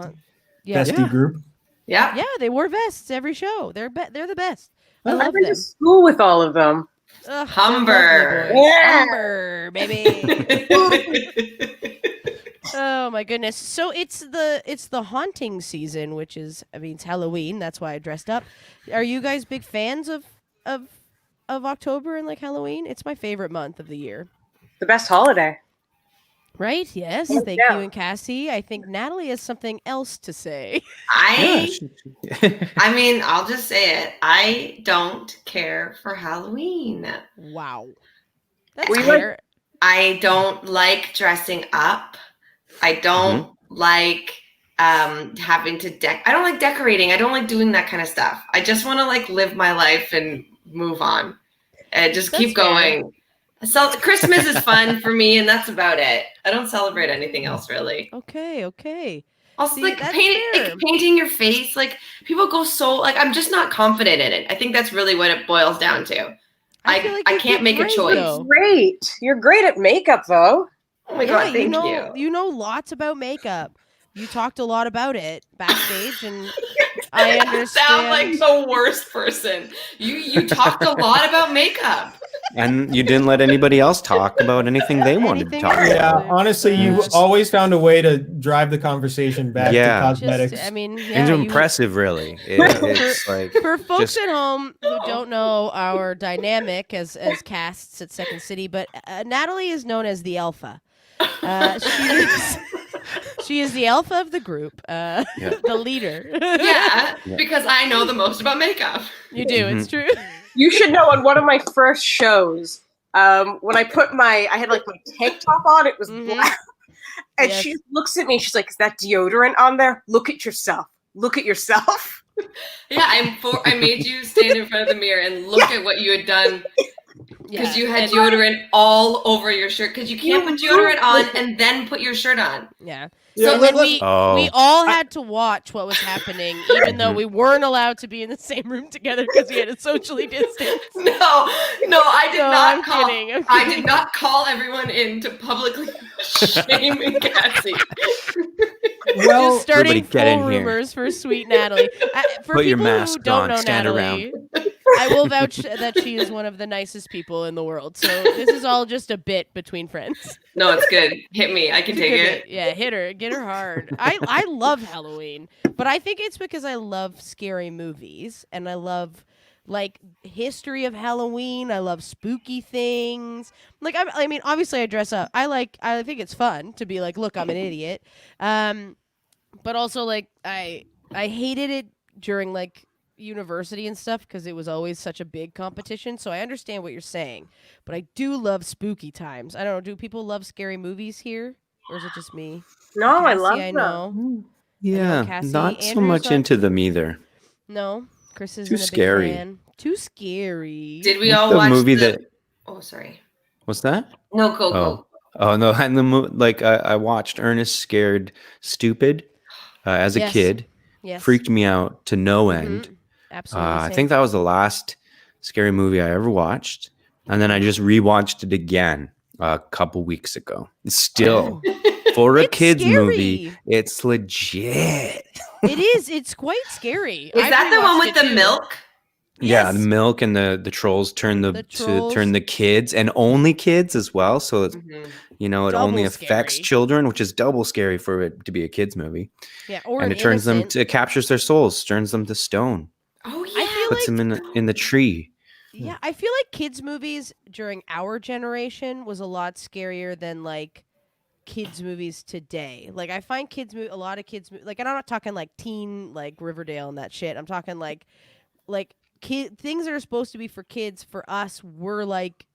Yeah. vesty group? Yeah. Yeah, they wore vests every show. They're the best. I I love went them. to school with all of them. Ugh, Humber. they're lovely boys. Yeah. Humber, baby. Oh my goodness. So it's the haunting season, which is it's Halloween. That's why I dressed up. Are you guys big fans of October and like Halloween? It's my favorite month of the year. The best holiday. Right? Yes. Yeah. Thank you and Cassie. I think Natalie has something else to say. I mean, I'll just say it. I don't care for Halloween. Wow. That's We fair. I don't like dressing up. I don't like having to I don't like decorating. I don't like doing that kind of stuff. I just want to like live my life and move on and just keep going. So Christmas is fun for me, and that's about it. I don't celebrate anything else really. Okay. Also, See, like that's fair. painting your face, like people go so like I'm just not confident in it. I think that's really what it boils down to. I feel like I you can't did make a great, choice. though. Great. You're great at makeup, though. Oh my god, thank You know lots about makeup. You talked a lot about it backstage, and I understand. Sound like the worst person. You talked a lot about makeup. And you didn't let anybody else talk about anything they wanted to Anything talk else? about. Yeah, honestly, you Just- always found a way to drive the conversation back Yeah. to cosmetics. Just, It's impressive, really. It's like For folks just- at home who don't know our dynamic as casts at Second City, but Natalie is known as the alpha. She is the alpha of the group, the leader. Yeah, because I know the most about makeup. You do. It's true. You should know on one of my first shows, when I put I had like my tank top on, it was black. And Yes. she looks at me, she's like, is that deodorant on there? Look at yourself. Look at yourself. Yeah, I made you stand in front of the mirror and look at what you had done because you had deodorant all over your shirt because you can't put deodorant on and then put your shirt on. Yeah. So So we Oh. all had to watch what was happening, even though we weren't allowed to be in the same room together because we had to socially distance. No, I did No, not I'm call. kidding, I'm I kidding. did not call everyone in to publicly shame Cassie. Well, Just starting Everybody get in full here. rumors for sweet Natalie. For Put your people who mask don't on, know stand Natalie, I will vouch that she is one of the nicest people in the world. So this is all just a bit between friends. No, it's good. Hit me. I can take it. Yeah, hit her. Get her hard. I love Halloween, but I think it's because I love scary movies and I love like history of Halloween. I love spooky things. Like I mean, obviously I dress up. I think it's fun to be like, look, I'm an idiot. But also like I hated it during like university and stuff because it was always such a big competition. So I understand what you're saying, but I do love spooky times. I don't know. Do people love scary movies here, or is it just me? No, I Cassie, love I them. know. Yeah, Cassie, not so Andrew's much not- into them either. No, Chris isn't Too a big scary. fan. Too scary. Did we What's all the watch movie the? that? Oh, sorry. What's that? No, go. Oh no! And the I watched Ernest Scared Stupid. as a Yes. kid. Yes. Freaked me out to no end. Mhm. Absolutely. I same. think that was the last scary movie I ever watched. And then I just rewatched it again a couple weeks ago. Still, for a It's kids scary. movie, it's legit. It is. It's quite scary. Is that the one with the too. milk? Yeah, Yes. the milk and the trolls turn The trolls. turn the kids, and only kids as well. So it's Mhm. it Double only affects scary. children, which is double scary for it to be a kids movie. Yeah, or And an it turns innocent. them it captures their souls, turns them to stone, Oh yeah. I feel puts like them in the tree. Yeah, I feel like kids movies during our generation was a lot scarier than like kids movies today. Like I find a lot of kids like, and I'm not talking like teen like Riverdale and that shit. I'm talking like kid things that are supposed to be for kids for us were like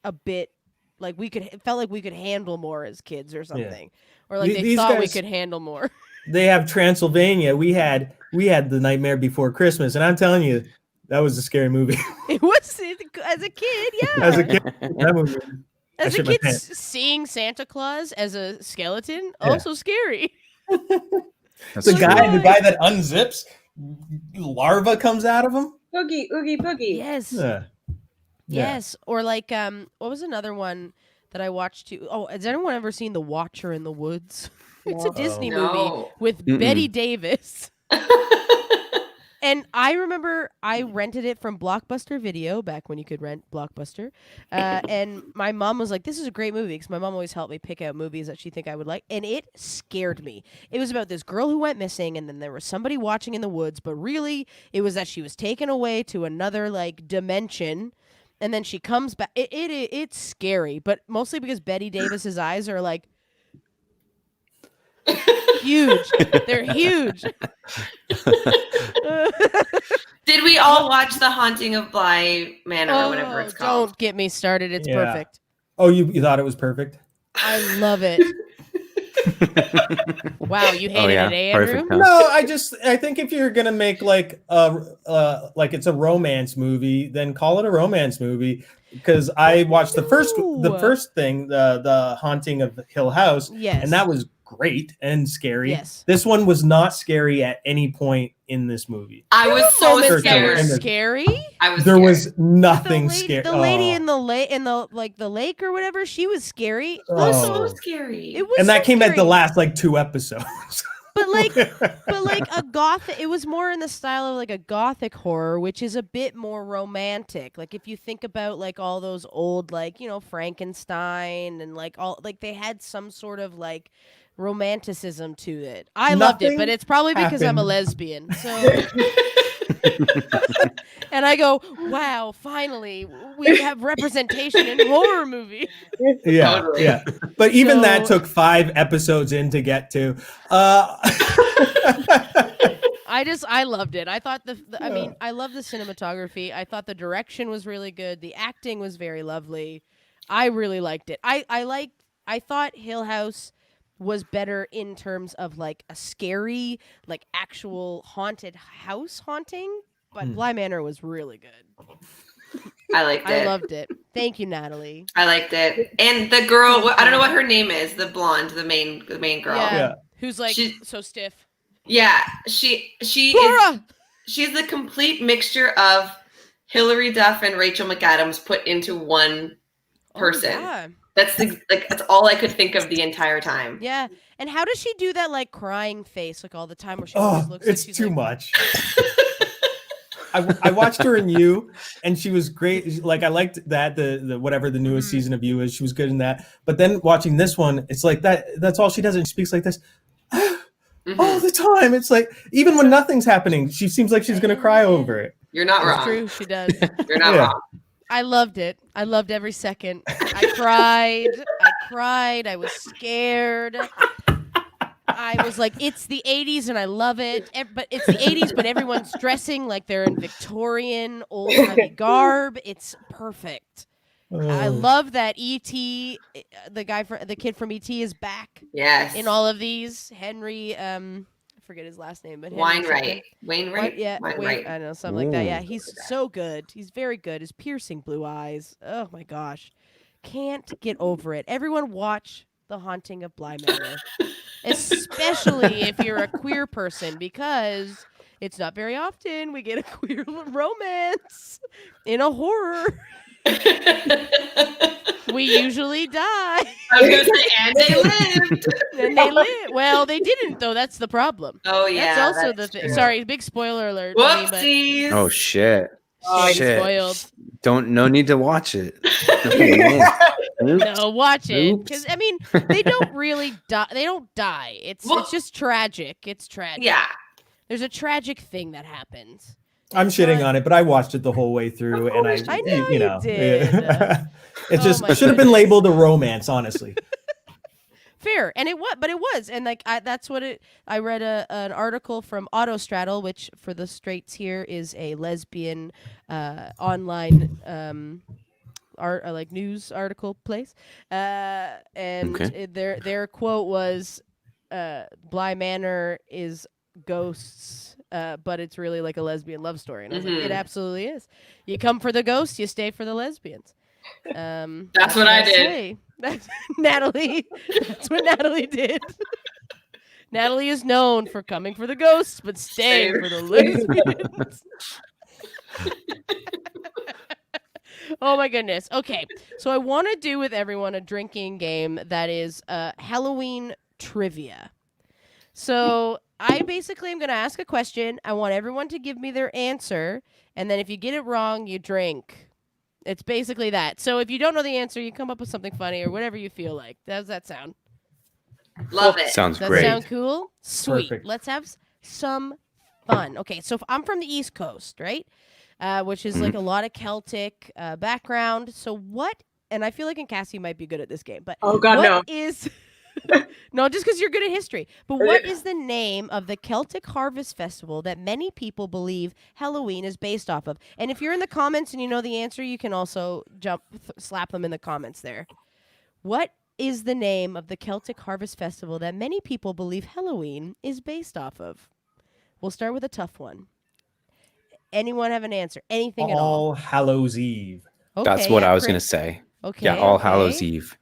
a bit like it felt like we could handle more as kids or something. Or like they These thought we guys- could handle more. They have Transylvania. We had The Nightmare Before Christmas, and I'm telling you, that was a scary movie. It was as a kid, yeah. As a kid, that movie. I As a shit my kid, pants. seeing Santa Claus as a skeleton, Yeah. also scary. That's The true. guy that unzips, larva comes out of him. Boogie, oogie, boogie. Yes. Yeah. Yes. Or like, what was another one that I watched too? Oh, has anyone ever seen The Watcher in the Woods? It's a Disney movie No. with Mm-mm. Betty Davis. And I remember I rented it from Blockbuster Video back when you could rent Blockbuster. And my mom was like, this is a great movie, because my mom always helped me pick out movies that she think I would like. And it scared me. It was about this girl who went missing, and then there was somebody watching in the woods. But really, it was that she was taken away to another like dimension. And then she comes back. It's scary, but mostly because Betty Davis's eyes are like huge. They're huge. Did we all watch The Haunting of Bly Manor or whatever it's called? Don't get me started. It's Yeah. perfect. Oh, you thought it was perfect? I love it. Wow, you hated yeah, it, eh, Andrew? perfect, huh? No, I think if you're gonna make like it's a romance movie, then call it a romance movie. Because I watched the first thing, the Haunting of Hill House, Yes. and that was great and scary. Yes. This one was not scary at any point in this movie. I was so Moments that were scared. scary. I was There scared. was nothing the scary. lady in the lake or whatever, she was scary. It was Oh. so scary. It was And that so came at the scary. last like 2 episodes. But like a gothic, it was more in the style of like a gothic horror, which is a bit more romantic. Like if you think about like all those old like, you know, Frankenstein and like all like they had some sort of like romanticism to it. I loved it, but Nothing it's probably because I'm a happened. lesbian. So and I go, wow, finally we have representation in horror movie. Yeah, Totally. yeah. But even that So- took 5 episodes in to get to. I loved it. I thought I mean, I love the cinematography. I thought the direction was really good. The acting was very lovely. I really liked it. I thought Hill House was better in terms of like a scary, like actual haunted house haunting, but Bly Manor was really good. I liked it. I loved it. Thank you, Natalie. I liked it. And the girl, I don't know what her name is, the blonde, the main girl. Yeah. Yeah. Who's like She- so stiff. Yeah, she is Laura! she's the complete mixture of Hilary Duff and Rachel McAdams put into one person. Oh, yeah. That's all I could think of the entire time. Yeah. And how does she do that like crying face like all the time where she always Oh, looks like it's she's too like, much. I watched her in You, and she was great. Like I liked that the whatever the newest season of You is. She was good in that. But then watching this one, it's like that's all she does. And she speaks like this all the time. It's like even when nothing's happening, she seems like she's gonna cry over it. You're not It's wrong. true, she does. You're not Yeah. wrong. I loved it. I loved every second. I cried. I was scared. I was like, it's the 80s and I love it. But it's the 80s, but everyone's dressing like they're in Victorian, old-timey garb. It's perfect. I love that E.T., the kid from E.T. is back Yes. in all of these. Henry, I forget his last name, but Henry something. Wainwright. What? Yeah, Wainwright. I don't know, something like that. Yeah, Ooh. he's so good. He's very good. His piercing blue eyes. Oh my gosh, can't get over it. Everyone watch The Haunting of Bly Manor. especially if you're a queer person, because it's not very often we get a queer romance in a horror. We usually die. I was gonna say, and they lived. And they live. Well, they didn't though. That's the problem. Oh yeah, That's also that's the thing. true. Sorry, big spoiler alert. to me, but Whoopsies. Oh shit! shit, spoiled. No need to watch it. No, watch it, Oops. because I mean, they don't really die. They don't die. It's just tragic. It's tragic. Yeah. There's a tragic thing that happens. I'm shitting on it, but I watched it the whole way through, and I know you know, did. it just my should have been goodness. labeled a romance, honestly. Fair, and it was, but it was, and like that's what it. I read an article from Autostraddle, which for the straights here is a lesbian online like news article place, and Okay. their quote was, "Bly Manor is ghosts, but it's really like a lesbian love story," and I was like, "It absolutely is. You come for the ghosts, you stay for the lesbians." That's what I did. say. That's Natalie. That's what Natalie did. Natalie is known for coming for the ghosts, but staying for the lesbians. Oh my goodness. Okay, so I want to do with everyone a drinking game that is Halloween trivia. So I basically am going to ask a question. I want everyone to give me their answer, and then if you get it wrong, you drink. It's basically that. So if you don't know the answer, you come up with something funny or whatever you feel like. How does that sound? Love it. Sounds Does that great. sound cool? Sweet. Perfect. Let's have some fun. Okay, so I'm from the East Coast, right? Which is like a lot of Celtic background. So what? And I feel like Cassie might be good at this game, but Oh, God, what no. is? No, just because you're good at history. But what is the name of the Celtic Harvest Festival that many people believe Halloween is based off of? And if you're in the comments and you know the answer, you can also slap them in the comments there. What is the name of the Celtic Harvest Festival that many people believe Halloween is based off of? We'll start with a tough one. Anyone have an answer? Anything at all? All Hallows Eve. Okay, That's what yeah, I was Chris- going to say. Okay. Yeah, All okay. Hallows Eve.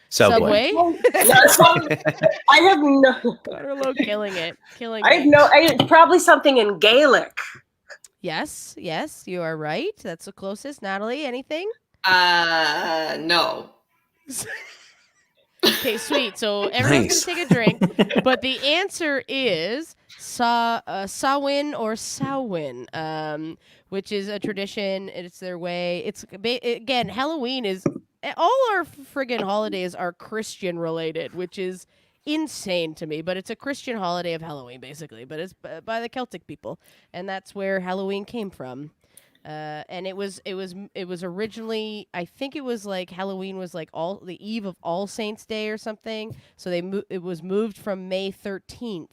Subway. I have no. Waterloo killing it. Killing I have it. no. Probably something in Gaelic. Yes, you are right. That's the closest. Natalie, anything? No. Okay, sweet. So everyone's Nice. going to take a drink. But the answer is Samhain or Samhain, which is a tradition. It's their way. It's again, Halloween is all our friggin' holidays are Christian related, which is insane to me. But it's a Christian holiday of Halloween, basically. But it's by the Celtic people, and that's where Halloween came from. And it was originally, I think it was like Halloween was like the eve of All Saints Day or something. So it was moved from May 13th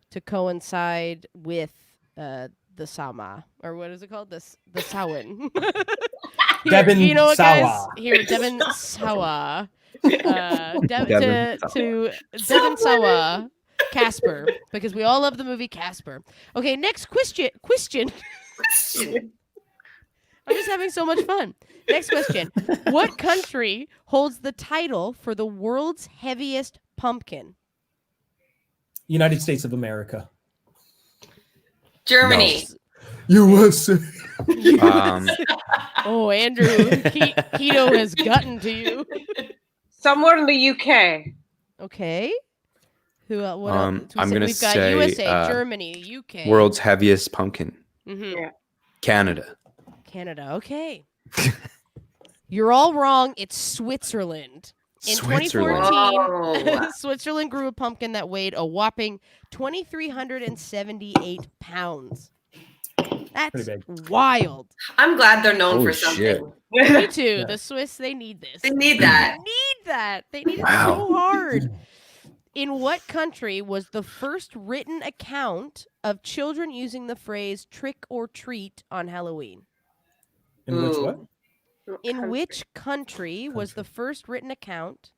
to coincide with the Sama, or what is it called? The Samhain. Devon you know what, guys? Sawa. Here, Devon Sawa. Devon to Devon Sawa, Casper, because we all love the movie Casper. Okay, next question. I'm just having so much fun. Next question. What country holds the title for the world's heaviest pumpkin? United States of America. Germany. USA. Oh, Andrew, keto has gotten to you. Somewhere in the UK. Okay. Who? What else? I'm going to We've got say USA, Germany, UK. world's heaviest pumpkin. Mm-hmm. Yeah. Canada. Okay. You're all wrong. It's Switzerland. In Switzerland. 2014, Whoa. Switzerland grew a pumpkin that weighed a whopping 2,378 pounds. That's Pretty wild. I'm glad they're known Oh, for shit. something. Me too. Yeah. The Swiss, they need this. They need that. They need it Wow. so hard. In what country was the first written account of children using the phrase trick or treat on Halloween? In which Ooh. what? In which country was the first written account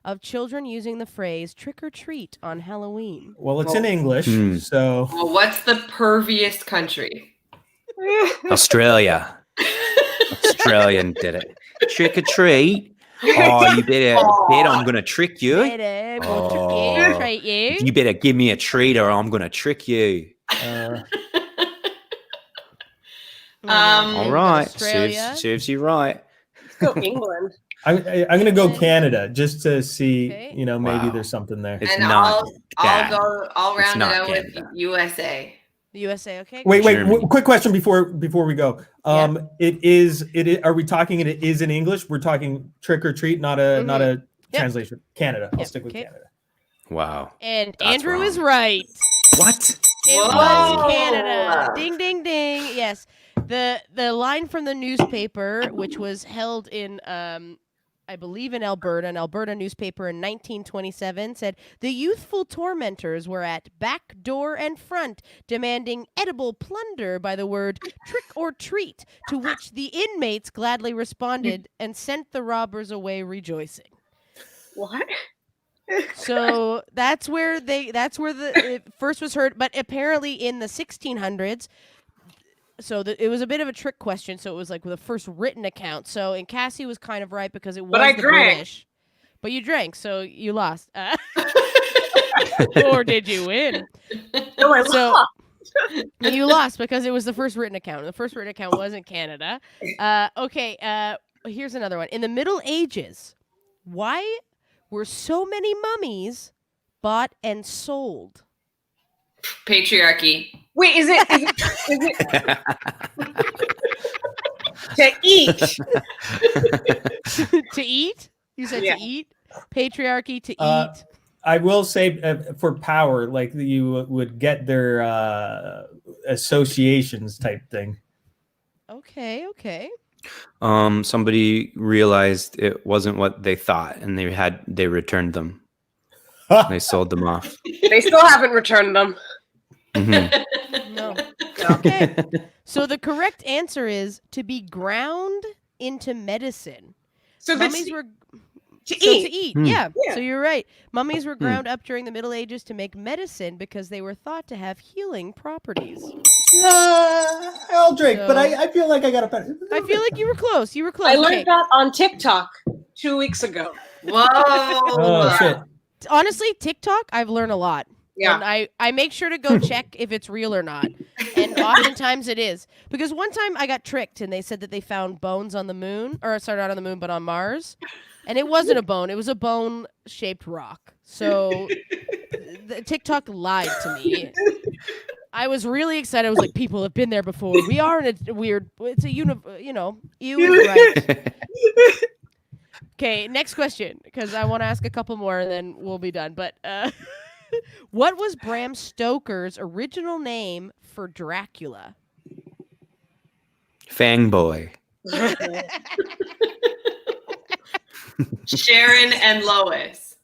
of children using the phrase trick or treat on Halloween? Well, it's in English, Hmm. so Well, what's the perviest country? Australia. Australian did it. Trick or treat. Oh, you better bet I'm gonna trick you. I'm gonna trick you, Oh. try you. You better give me a treat or I'm gonna trick you. All right, Australia. serves you right. Let's go England. I'm gonna go Canada just to see, Okay. maybe Wow. there's something there. It's And not. I'll It's round it not out with Canada. USA. The USA, okay. Wait, Germany. quick question before we go. It is. Are we talking? It is in English. We're talking trick or treat, not a Yep. translation. Canada. I'll Yep, stick with okay. Canada. Wow. And That's Andrew is wrong. right. What? It Whoa. was Canada. Ding, ding, ding. Yes. The line from the newspaper, which was held in, I believe in Alberta, an Alberta newspaper in 1927, said, "The youthful tormentors were at back door and front, demanding edible plunder by the word trick or treat, to which the inmates gladly responded and sent the robbers away rejoicing." What? So that's where it first was heard, but apparently in the 1600s. So it was a bit of a trick question. So it was like the first written account. So and Cassie was kind of right because it was I the drank. British, but you drank, so you lost. Or did you win? No, I So- lost. You lost because it was the first written account. The first written account was in Canada. Okay. Here's another one. In the Middle Ages, why were so many mummies bought and sold? Patriarchy. Wait, is it to eat? To eat? You said Yeah. to eat? Patriarchy to Uh, eat? I will say for power, like you would get their associations type thing. Okay. Somebody realized it wasn't what they thought, and they returned them. They sold them off. They still haven't returned them. Mhm. No. Okay. So the correct answer is to be ground into medicine. So that's Mummies were to So eat. to eat, Hmm. yeah. Yeah. So you're right. Mummies were ground up during the Middle Ages to make medicine because they were thought to have healing properties. I'll drink, but So- I feel like I got a better. I feel like you were close. You were close. I Okay. learned that on TikTok 2 weeks ago. Whoa. Oh shit! Honestly, TikTok, I've learned a lot. Yeah. And I make sure to go check if it's real or not. And oftentimes it is. Because one time I got tricked and they said that they found bones on the moon. Or sorry, not on the moon, but on Mars. And it wasn't a bone. It was a bone-shaped rock. So the TikTok lied to me. I was really excited. I was like, people have been there before. We are in a weird... It's a you is right. Okay, next question, because I want to ask a couple more and then we'll be done. But what was Bram Stoker's original name for Dracula? Fang boy. Sharon and Lois.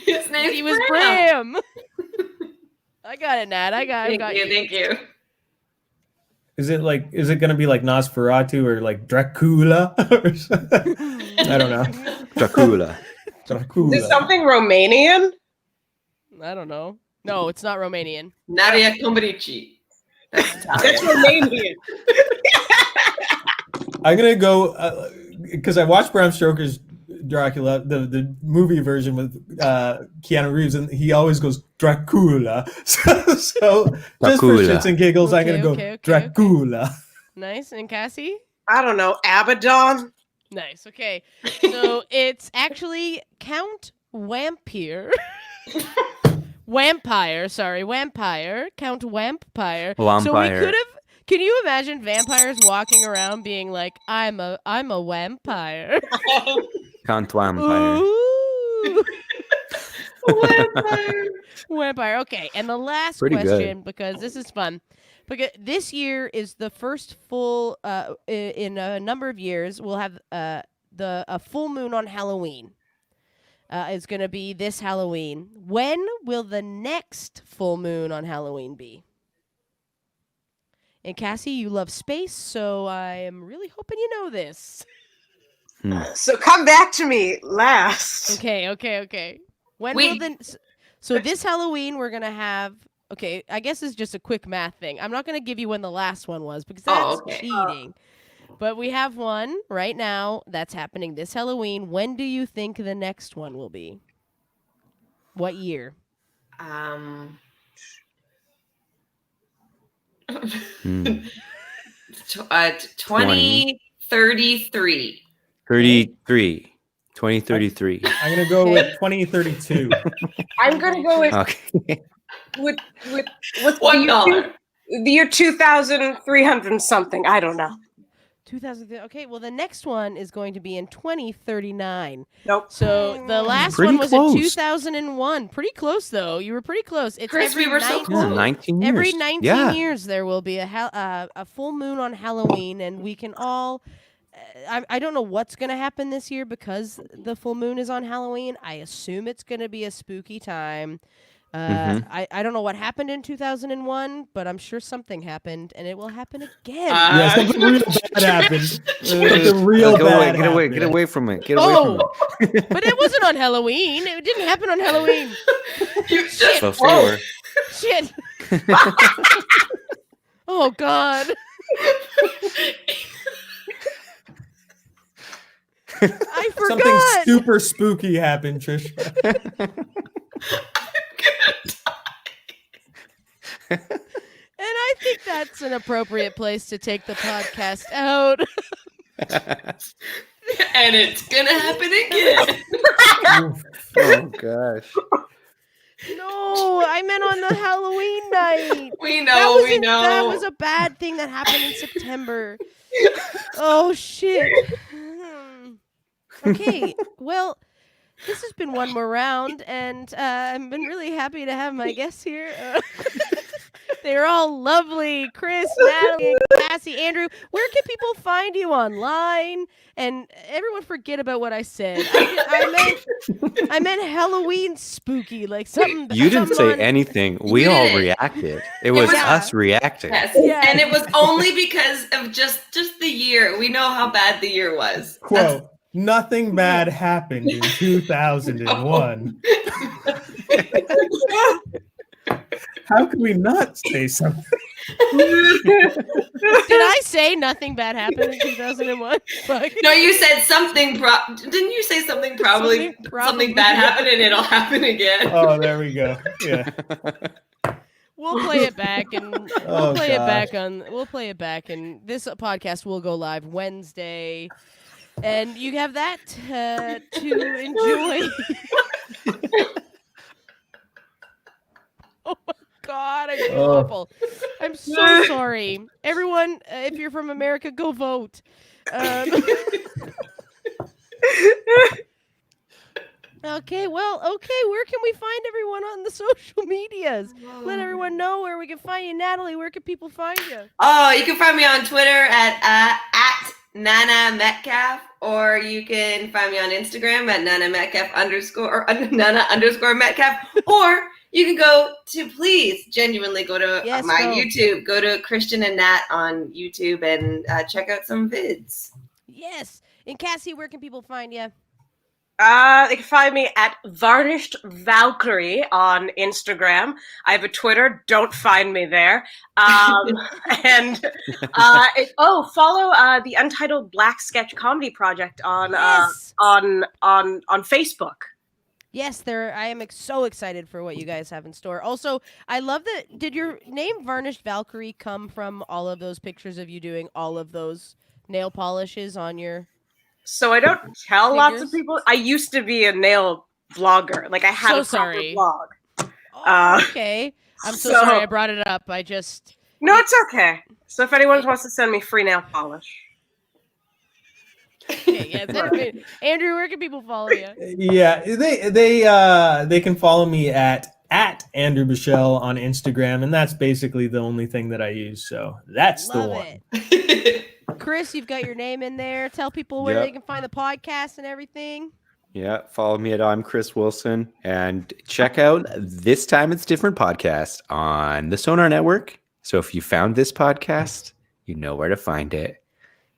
His name's He was Bram. Bram. I got it, Nat. I got you. Thank you. Is it gonna be like Nosferatu or like Dracula or something? I don't know. Dracula. Dracula. Is something Romanian? I don't know. No, it's not Romanian. Nadia Comaneci. That's That's Italian. Romanian. I'm gonna go because I watched Bram Stoker's Dracula, the movie version with Keanu Reeves, and he always goes Dracula. So just for Dracula. shits and giggles, I'm gonna go Okay. Dracula. Nice. And Cassie? I don't know. Abaddon? Nice. Okay. So it's actually Count Wampire. Vampire. Count Wampire. So we Vampire. could have. Can you imagine vampires walking around being like, "I'm a vampire." Count Vampire. Ooh. Vampire. Vampire. Okay, and the last Pretty good. question, because this is fun. Because this year is the first full, in a number of years, we'll have a full moon on Halloween. It's going to be this Halloween. When will the next full moon on Halloween be? And Cassie, you love space, so I am really hoping you know this. So come back to me last. Okay. When Wait. will so this Halloween we're gonna have? Okay, I guess it's just a quick math thing. I'm not gonna give you when the last one was because that's Oh, okay. cheating. But we have one right now that's happening this Halloween. When do you think the next one will be? What year? Hmm. 2033. 2033. I'm gonna go Okay. with 2032. I'm gonna go with Okay. with $1. the year 2300 and something. I don't know. 2000. Okay, well, the next one is going to be in 2039. Nope. So the last Pretty one was close. in 2001. Pretty close, though. You were pretty close. It's Chris, every we were so 19 close. Yeah, 19 years. Every 19 yeah. years, there will be a full moon on Halloween, and we can all. I don't know what's going to happen this year because the full moon is on Halloween. I assume it's going to be a spooky time. I don't know what happened in 2001, but I'm sure something happened, and it will happen again. Yeah, something real bad happened. Something real Get bad away, happened. get away from it. Get away from it. But it wasn't on Halloween. It didn't happen on Halloween. Shit. Before. Shit. Oh, God. I forgot. Something super spooky happened, Tricia. And I think that's an appropriate place to take the podcast out. And it's gonna happen again. Oh gosh. No, I meant on the Halloween night. We know, we know. That was a bad thing that happened in September. Oh, shit. Okay, well, this has been one more round, and I've been really happy to have my guests here. They're all lovely. Chris, Natalie, Cassie, Andrew. Where can people find you online? And everyone forget about what I said. I meant Halloween spooky, like something. You didn't say on- anything. We You all didn't. reacted. It was was- us reacting. Yes. Yeah. And it was only because of just the year. We know how bad the year was. Quote, nothing bad happened in 2001. How could we not say something? Did I say nothing bad happened in 2001? Fuck. No, you said something. Didn't you say something? Probably something bad happened, and it'll happen again. Oh, there we go. Yeah. We'll play it back and Oh, we'll play it back and this podcast will go live Wednesday. And you have that to enjoy. Oh my God, I feel awful. I'm so sorry. Everyone, if you're from America, go vote. Okay, where can we find everyone on the social medias? Let everyone know where we can find you. Natalie, where can people find you? Oh, you can find me on Twitter at Nana Metcalf, or you can find me on Instagram at Nana Metcalf _Nana Metcalf, or you can go to genuinely go to YouTube, go to Christian and Nat on YouTube and check out some vids. Yes. And Cassie, where can people find you? They can find me at Varnished Valkyrie on Instagram. I have a Twitter. Don't find me there. Follow the Untitled Black Sketch Comedy Project on Facebook. Yes, I am so excited for what you guys have in store. Also, I love that. Did your name Varnished Valkyrie come from all of those pictures of you doing all of those nail polishes on your? So I don't tell lots of Fingers? people. I used to be a nail vlogger. Like I had a proper vlog. Oh, okay. I'm so sorry I brought it up. No, it's okay. So if anyone wants to send me free nail polish. Okay, yeah, Andrew, where can people follow you? Yeah, they can follow me at Andrew Bichelle on Instagram, and that's basically the only thing that I use. So that's the one. It. Chris, you've got your name in there. Tell people where they can find the podcast and everything. Yeah, follow me at I'm Chris Wilson and check out This Time It's Different podcast on the Sonar Network. So if you found this podcast, you know where to find it.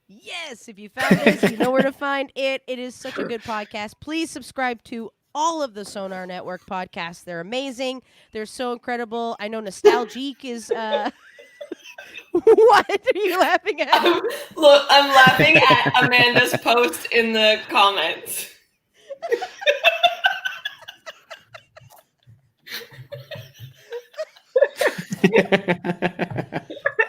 Yes, if you found this, you know where to find it. It is such a good podcast. Please subscribe to all of the Sonar Network podcasts. They're amazing. They're so incredible. I know Nostalgique is What are you laughing at? Look, I'm laughing at Amanda's post in the comments.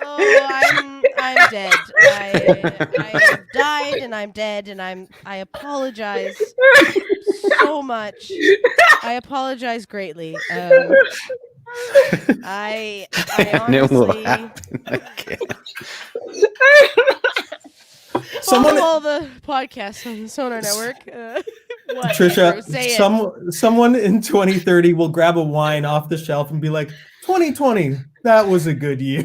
Oh, I'm dead. I have died, and I'm dead, and I apologize so much. I apologize greatly. I And it will honestly happen again. follow all the podcasts on the Sonar Network. What, Andrew? Tricia, Say it. someone in 2030 will grab a wine off the shelf and be like, 2020, that was a good year.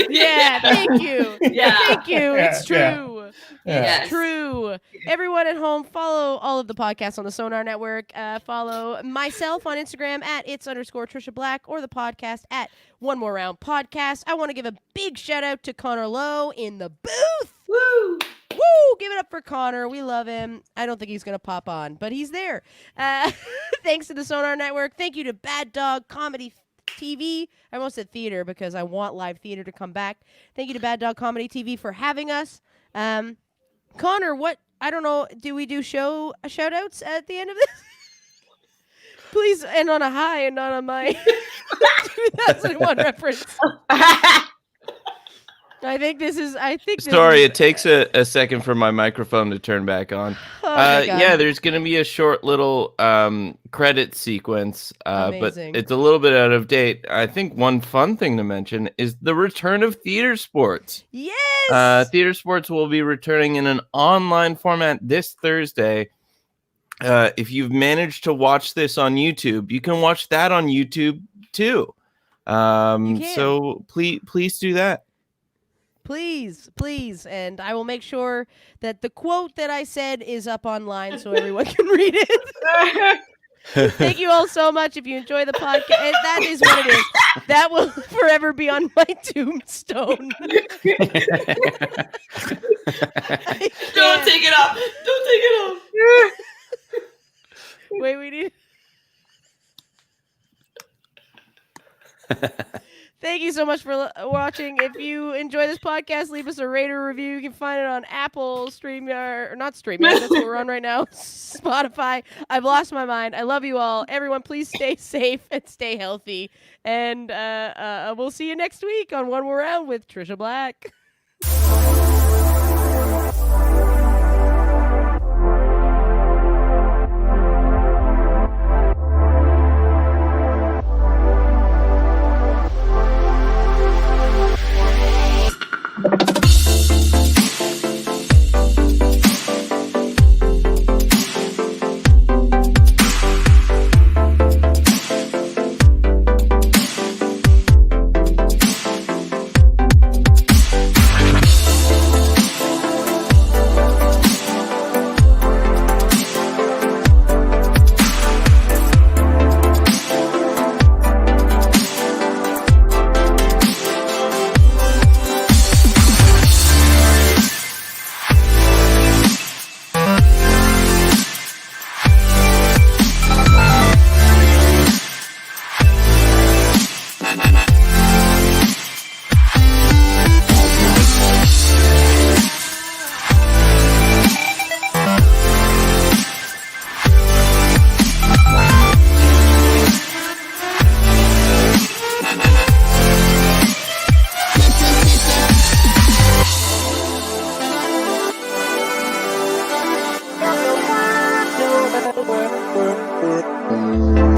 Yeah, thank you. Yeah. Thank you. It's true. Yeah. Yes. It's true. Everyone at home, follow all of the podcasts on the Sonar Network. Follow myself on Instagram at its_Tricia Black or the podcast at One More Round Podcast. I want to give a big shout out to Connor Lowe in the booth. Woo! Woo! Give it up for Connor. We love him. I don't think he's going to pop on, but he's there. Thanks to the Sonar Network. Thank you to Bad Dog Comedy TV. I almost said theater because I want live theater to come back. Thank you to Bad Dog Comedy TV for having us. Connor, I don't know, do we do shout outs at the end of this? Please end on a high and not on my 2001 reference. I think this Sorry, it takes a second for my microphone to turn back on. Oh my God. Yeah, there's going to be a short little credit sequence, but Amazing. it's a little bit out of date. I think one fun thing to mention is the return of theater sports. Yes! Theater sports will be returning in an online format this Thursday. If you've managed to watch this on YouTube, you can watch that on YouTube too. So please do that. Please. And I will make sure that the quote that I said is up online so everyone can read it. Thank you all so much. If you enjoy the podcast, that is what it is. That will forever be on my tombstone. Don't take it off. Don't take it off. Wait, we need... Thank you so much for watching. If you enjoy this podcast, leave us a rate or review. You can find it on Apple, StreamYard, or not StreamYard, that's what we're on right now, Spotify. I've lost my mind. I love you all. Everyone, please stay safe and stay healthy. And we'll see you next week on One More Round with Tricia Black. Thank you.